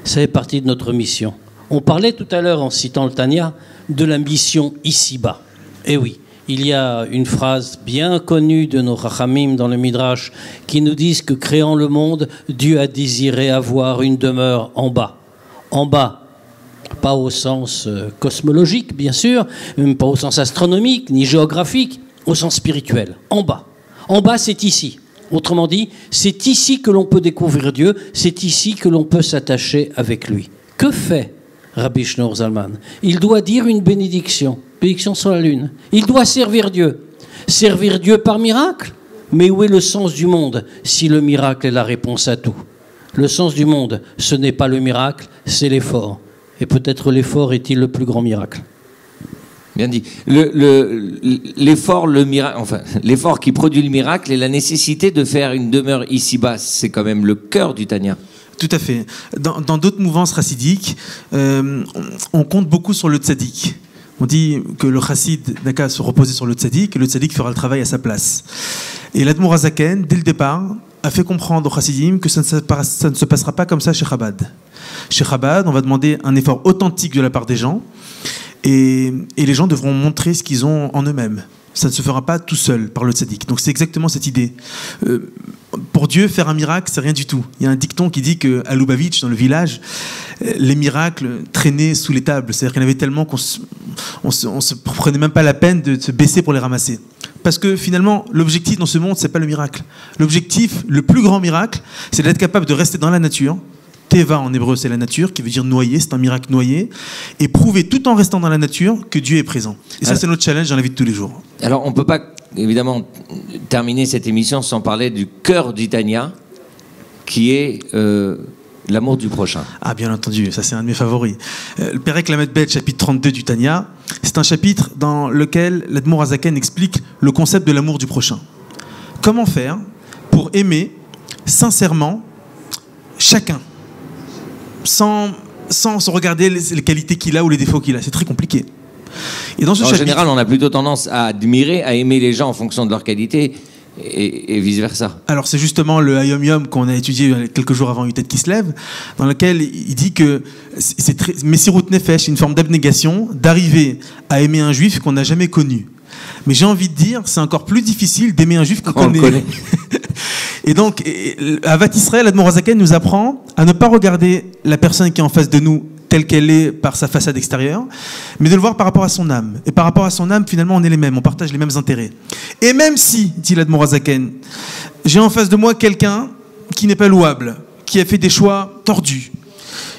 Ça fait partie de notre mission. On parlait tout à l'heure, en citant le Tanya, de la mission ici-bas. Eh oui, il y a une phrase bien connue de nos Rachamim dans le Midrash qui nous disent que, créant le monde, Dieu a désiré avoir une demeure en bas. En bas, pas au sens cosmologique, bien sûr, même pas au sens astronomique, ni géographique, au sens spirituel. En bas. En bas, c'est ici. Autrement dit, c'est ici que l'on peut découvrir Dieu, c'est ici que l'on peut s'attacher avec lui. Que fait Rabbi Shneur Zalman? Il doit dire une bénédiction sur la lune. Il doit servir Dieu. Servir Dieu par miracle? Mais où est le sens du monde si le miracle est la réponse à tout? Le sens du monde, ce n'est pas le miracle, c'est l'effort. Et peut-être l'effort est-il le plus grand miracle. Bien dit. L'effort, le miracle, enfin, l'effort qui produit le miracle et la nécessité de faire une demeure ici-bas, c'est quand même le cœur du Tanya. Tout à fait. Dans d'autres mouvances chassidiques, on compte beaucoup sur le tzaddik. On dit que le chassid n'a qu'à se reposer sur le tzaddik et le tzaddik fera le travail à sa place. Et l'Admour Hazaken, dès le départ, a fait comprendre aux chassidim que ça ne se passera pas comme ça chez Chabad. Chez Chabad, on va demander un effort authentique de la part des gens et les gens devront montrer ce qu'ils ont en eux-mêmes. Ça ne se fera pas tout seul par le tzaddik. Donc c'est exactement cette idée. Pour Dieu, faire un miracle, c'est rien du tout. Il y a un dicton qui dit qu'à Lubavitch, dans le village, les miracles traînaient sous les tables. C'est-à-dire qu'il y en avait tellement qu'on se prenait même pas la peine de se baisser pour les ramasser. Parce que finalement, l'objectif dans ce monde, c'est pas le miracle. L'objectif, le plus grand miracle, c'est d'être capable de rester dans la nature. Teva en hébreu, c'est la nature, qui veut dire noyer, c'est un miracle noyé, et prouver tout en restant dans la nature que Dieu est présent. Et ça, c'est notre challenge dans la vie de tous les jours. Alors, on ne peut pas, évidemment, terminer cette émission sans parler du cœur du Tanya, qui est l'amour du prochain. Ah, bien entendu, ça c'est un de mes favoris. Le Perek Lamed Bet, chapitre 32 du Tanya, c'est un chapitre dans lequel l'Admour Hazaken explique le concept de l'amour du prochain. Comment faire pour aimer sincèrement chacun sans se regarder les qualités qu'il a ou les défauts qu'il a. C'est très compliqué. Et dans ce chapitre, général, on a plutôt tendance à admirer, à aimer les gens en fonction de leurs qualités et vice-versa. Alors c'est justement le Hayom Yom qu'on a étudié quelques jours avant Yutet Kislev, dans lequel il dit que c'est Messirut Nefesh, une forme d'abnégation, d'arriver à aimer un juif qu'on n'a jamais connu. Mais j'ai envie de dire, c'est encore plus difficile d'aimer un juif qu'on connaît. Et donc, Avat Israël, Admor HaZaken nous apprend à ne pas regarder la personne qui est en face de nous telle qu'elle est par sa façade extérieure, mais de le voir par rapport à son âme. Et par rapport à son âme, finalement, on est les mêmes, on partage les mêmes intérêts. Et même si, dit l'Admor HaZaken, j'ai en face de moi quelqu'un qui n'est pas louable, qui a fait des choix tordus,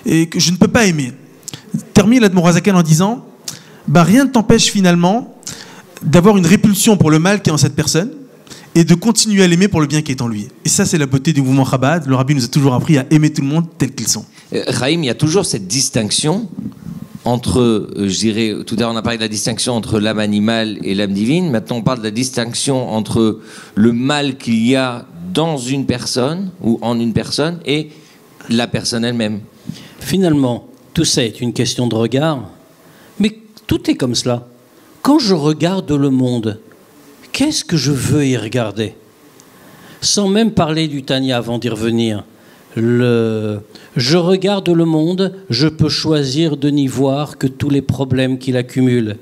et que je ne peux pas aimer, termine l'Admor HaZaken en disant, rien ne t'empêche finalement d'avoir une répulsion pour le mal qui est en cette personne, et de continuer à l'aimer pour le bien qui est en lui. Et ça, c'est la beauté du mouvement Chabad. Le Rabbi nous a toujours appris à aimer tout le monde tel qu'ils sont. Chaim, il y a toujours cette distinction entre, je dirais, tout à l'heure on a parlé de la distinction entre l'âme animale et l'âme divine, maintenant on parle de la distinction entre le mal qu'il y a dans une personne, ou en une personne, et la personne elle-même. Finalement, tout ça est une question de regard, mais tout est comme cela. Quand je regarde le monde, qu'est-ce que je veux y regarder? Sans même parler du Tanya avant d'y revenir. Je regarde le monde, je peux choisir de n'y voir que tous les problèmes qu'il accumule.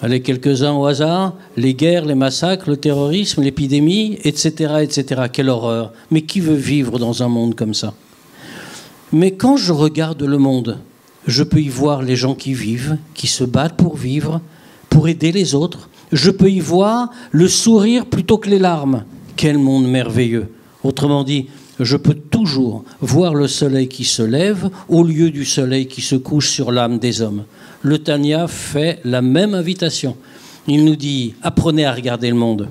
Allez, quelques-uns au hasard, les guerres, les massacres, le terrorisme, l'épidémie, etc., etc. Quelle horreur. Mais qui veut vivre dans un monde comme ça? Mais quand je regarde le monde, je peux y voir les gens qui vivent, qui se battent pour vivre, pour aider les autres. Je peux y voir le sourire plutôt que les larmes. Quel monde merveilleux! Autrement dit, je peux toujours voir le soleil qui se lève au lieu du soleil qui se couche sur l'âme des hommes. Le Tanya fait la même invitation. Il nous dit, apprenez à regarder le monde.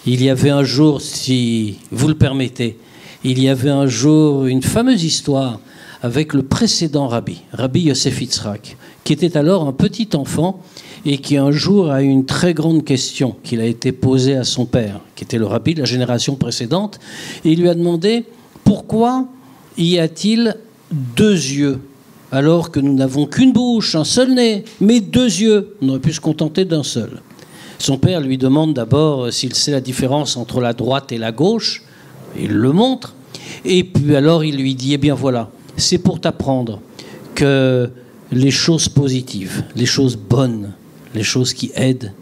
Il y avait un jour, si vous le permettez, il y avait un jour une fameuse histoire avec le précédent rabbi, Rabbi Yosef Yitzhak, qui était alors un petit enfant et qui un jour a eu une très grande question qu'il a été posée à son père, qui était le rabbi de la génération précédente, et il lui a demandé pourquoi y a-t-il deux yeux alors que nous n'avons qu'une bouche, un seul nez, mais deux yeux. On aurait pu se contenter d'un seul. Son père lui demande d'abord s'il sait la différence entre la droite et la gauche. Il le montre. Et puis alors il lui dit, eh bien voilà, c'est pour t'apprendre que les choses positives, les choses bonnes, les choses qui aident,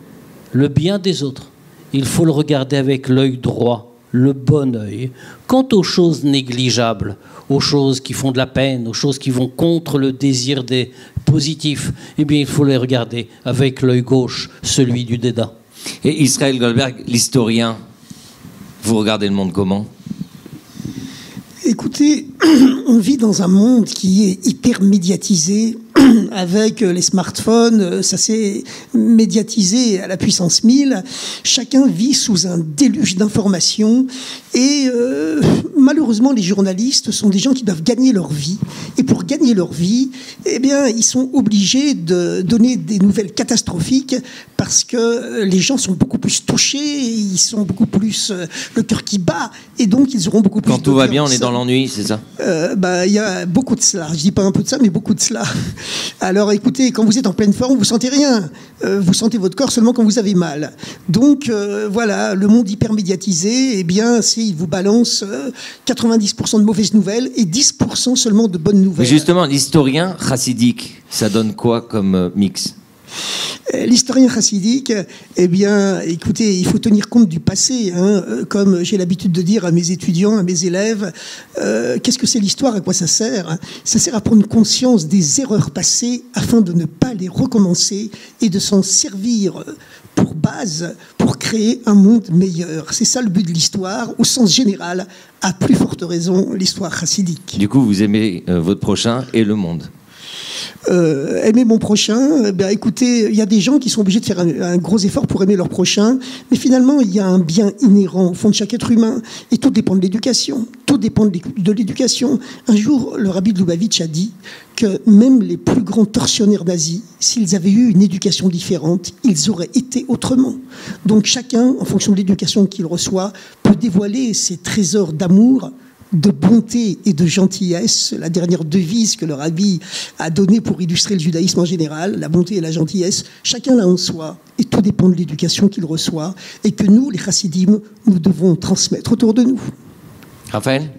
le bien des autres, il faut le regarder avec l'œil droit, le bon œil. Quant aux choses négligeables, aux choses qui font de la peine, aux choses qui vont contre le désir des positifs, eh bien il faut les regarder avec l'œil gauche, celui du dédain. Et Israël Goldberg, l'historien, vous regardez le monde comment? Écoutez, on vit dans un monde qui est hyper médiatisé. Avec les smartphones, ça s'est médiatisé à la puissance 1000. Chacun vit sous un déluge d'informations. Et malheureusement, les journalistes sont des gens qui doivent gagner leur vie. Et pour gagner leur vie, eh bien, ils sont obligés de donner des nouvelles catastrophiques parce que les gens sont beaucoup plus touchés, ils sont beaucoup plus le cœur qui bat, et donc ils auront beaucoup plus. Quand tout va bien, on est dans l'ennui, c'est ça? Il y a beaucoup de cela. Je dis pas un peu de ça, mais beaucoup de cela. Alors écoutez, quand vous êtes en pleine forme, vous sentez rien. Vous sentez votre corps seulement quand vous avez mal. Donc voilà, le monde hyper médiatisé, eh bien, il vous balance 90% de mauvaises nouvelles et 10% seulement de bonnes nouvelles. Mais justement, l'historien chassidique, ça donne quoi comme mix? L'historien chassidique, eh bien, écoutez, il faut tenir compte du passé, hein, comme j'ai l'habitude de dire à mes étudiants, à mes élèves. Qu'est-ce que c'est l'histoire? À quoi ça sert, hein? Ça sert à prendre conscience des erreurs passées afin de ne pas les recommencer et de s'en servir pour base pour créer un monde meilleur. C'est ça le but de l'histoire, au sens général, à plus forte raison, l'histoire chassidique. Du coup, vous aimez votre prochain et le monde? Aimer mon prochain, écoutez, il y a des gens qui sont obligés de faire un gros effort pour aimer leur prochain, mais finalement, il y a un bien inhérent au fond de chaque être humain, et tout dépend de l'éducation. Tout dépend de l'éducation. Un jour, le rabbi de Lubavitch a dit que même les plus grands tortionnaires d'Asie, s'ils avaient eu une éducation différente, ils auraient été autrement. Donc chacun, en fonction de l'éducation qu'il reçoit, peut dévoiler ses trésors d'amour de bonté et de gentillesse, la dernière devise que le rabbi a donnée pour illustrer le judaïsme en général, la bonté et la gentillesse, chacun l'a en soi, et tout dépend de l'éducation qu'il reçoit, et que nous, les chassidim, nous devons transmettre autour de nous. Raphaël?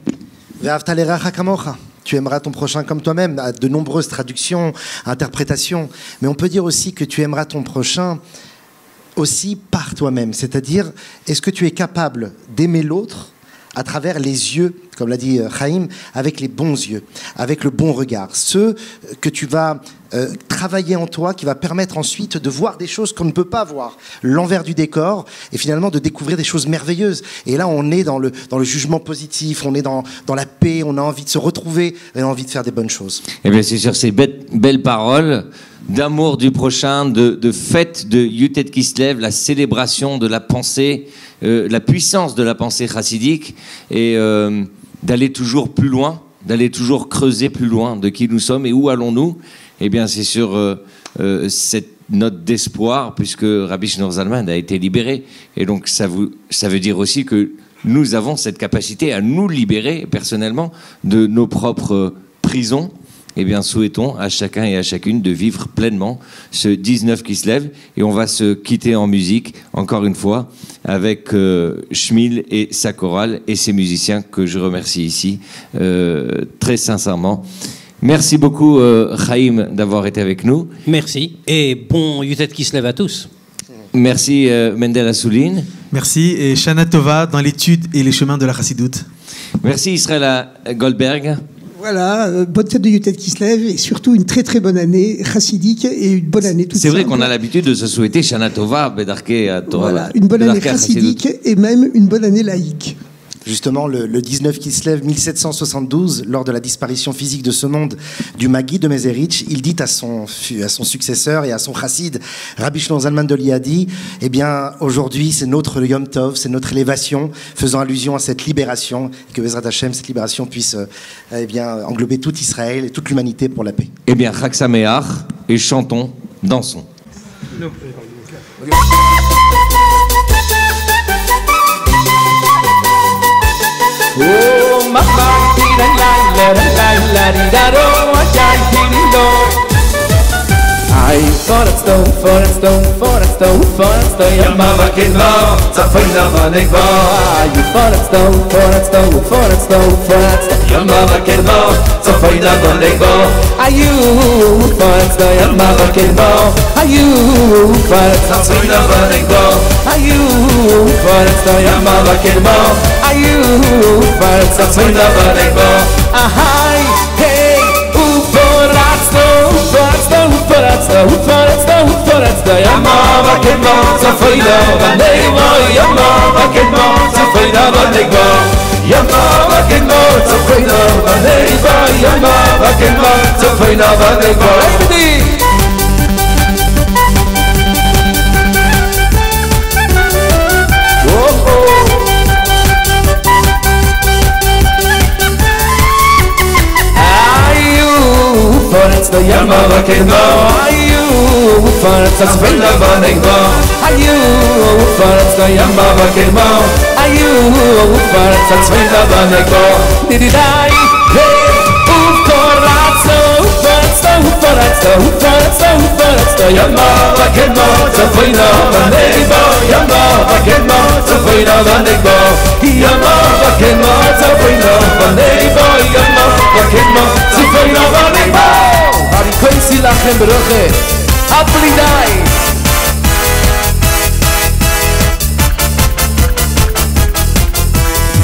Ve'ahavta l'iracha kamocha. Tu aimeras ton prochain comme toi-même. À de nombreuses traductions, interprétations. Mais on peut dire aussi que tu aimeras ton prochain aussi par toi-même. C'est-à-dire, est-ce que tu es capable d'aimer l'autre à travers les yeux, comme l'a dit Chaim, avec les bons yeux, avec le bon regard. Ceux que tu vas travailler en toi, qui va permettre ensuite de voir des choses qu'on ne peut pas voir, l'envers du décor, et finalement de découvrir des choses merveilleuses. Et là, on est dans le jugement positif, on est dans la paix, on a envie de se retrouver, et on a envie de faire des bonnes choses. Eh bien, c'est sur ces belles paroles d'amour du prochain, de fête de Yutet Kislev, la célébration de la pensée, la puissance de la pensée chassidique, et d'aller toujours plus loin, d'aller toujours creuser plus loin de qui nous sommes et où allons-nous. Eh bien, c'est sur cette note d'espoir, puisque Rabbi Shneur Zalman a été libéré. Et donc, ça veut dire aussi que nous avons cette capacité à nous libérer personnellement de nos propres prisons. Eh bien, souhaitons à chacun et à chacune de vivre pleinement ce 19 qui se lève. Et on va se quitter en musique, encore une fois, avec Shmuel et sa chorale et ses musiciens que je remercie ici très sincèrement. Merci beaucoup, Chaim, d'avoir été avec nous. Merci. Et bon Yutet qui se lève à tous. Merci, Mendel Assouline. Merci. Et Shana Tova dans l'étude et les chemins de la Chassidoute. Merci, Israël Goldberg. Voilà, bonne fête de Yutet qui se lève et surtout une très très bonne année chassidique et une bonne année toute C'est vrai simple. qu'on a l'habitude de se souhaiter Shana Tova, Bedarke à Torah. Voilà, une bonne année chassidique et même une bonne année laïque. Justement, le 19 qui se lève, 1772, lors de la disparition physique de ce monde du Maguid de Mezerich, il dit à son successeur et à son chassid, Rabbi Shneur Zalman de Liadi, eh bien, aujourd'hui, c'est notre Yom Tov, c'est notre élévation, faisant allusion à cette libération, et que Bezrat Hashem, cette libération puisse eh bien, englober tout Israël et toute l'humanité pour la paix. Eh bien, Chag Sameach, et chantons, dansons. Oh, mama, Ay, forastão, ya mama que não, tá foi na maneira. Ay, forastão, ya mama que não, tá foi na maneira. Ay, forastão, ya mama que não, ay, forastão, tá foi na maneira. Ay, forastão, ya mama que não, ay, forastão, tá foi na maneira. Ay, hey, forastão, ya mama que não, tá foi na maneira. Ya mama que não, tá foi na maneira. Ya mama que não, tá foi na maneira. Ya mama que não, tá foi na maneira. Forastão, ya mama que não, forastão, tá foi na maneira. Forastão, ya mama que não, forastão, tá foi na maneira. Dididai, hey, forastão, ya mama que não, tá foi na maneira. Ya mama que não, tá foi na maneira. Ya mama que não, tá foi na maneira. Ya mama que não, tá foi na maneira. Varikoisi lachem broche, aplidai.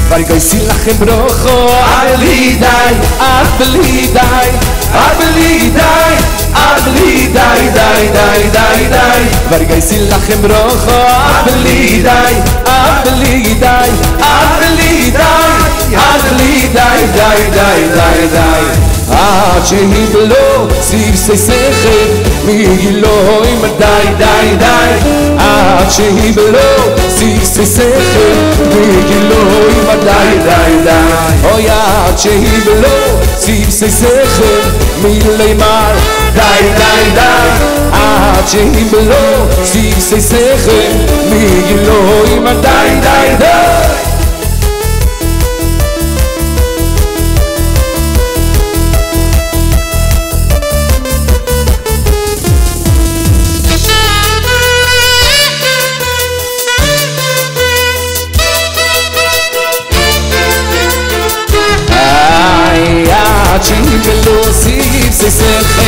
Varikoisi lachem broche, aplidai, aplidai, aplidai, aplidai, dai, dai, dai, dai. Varikoisi lachem broche, aplidai, aplidai, aplidai, aplidai, dai, dai, dai, dai. עד שהיבלו סביב סייסכם מגילוי מדי די די עד שהיבלו סביב סייסכם מגילוי מדי די די אוי עד שהיבלו סביב סייסכם מלימר די די די עד שהיבלו סביב סייסכם מגילוי מדי די די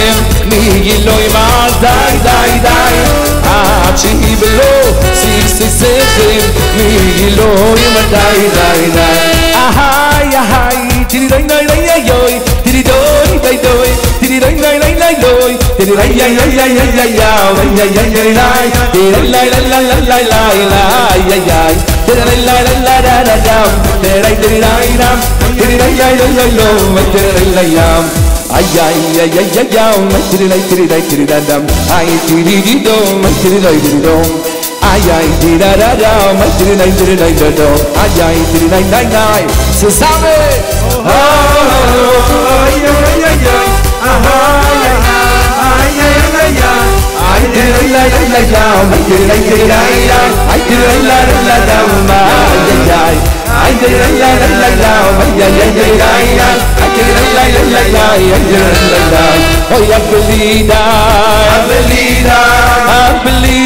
sechim mi giloi ma dai dai dai achi belo si sechim mi giloi ma dai dai dai ahai tiri dai dai dai yoi tiri doi dai doi tiri dai dai dai dai doi tiri dai dai dai dai dai dai dai dai dai dai tiri dai dai dai dai dai dai dai tiri dai dai dai dai dai dai tiri dai tiri dai dam tiri dai dai dai dai lo tiri dai dai dam ay ay ay ay ay ay tiri dai dam ay tiri di do tiri dai dom ay ay tiri da da tiri dai do ay ay tiri dai dai dai se sabe oh ay ay ay ay ay ay ay ay tiri dai dai dam tiri dai dam ay tiri dai dai dam ay ay ay tiri dai dai dam ay ay ay ay tiri dai dai dam oh ya belida belida belida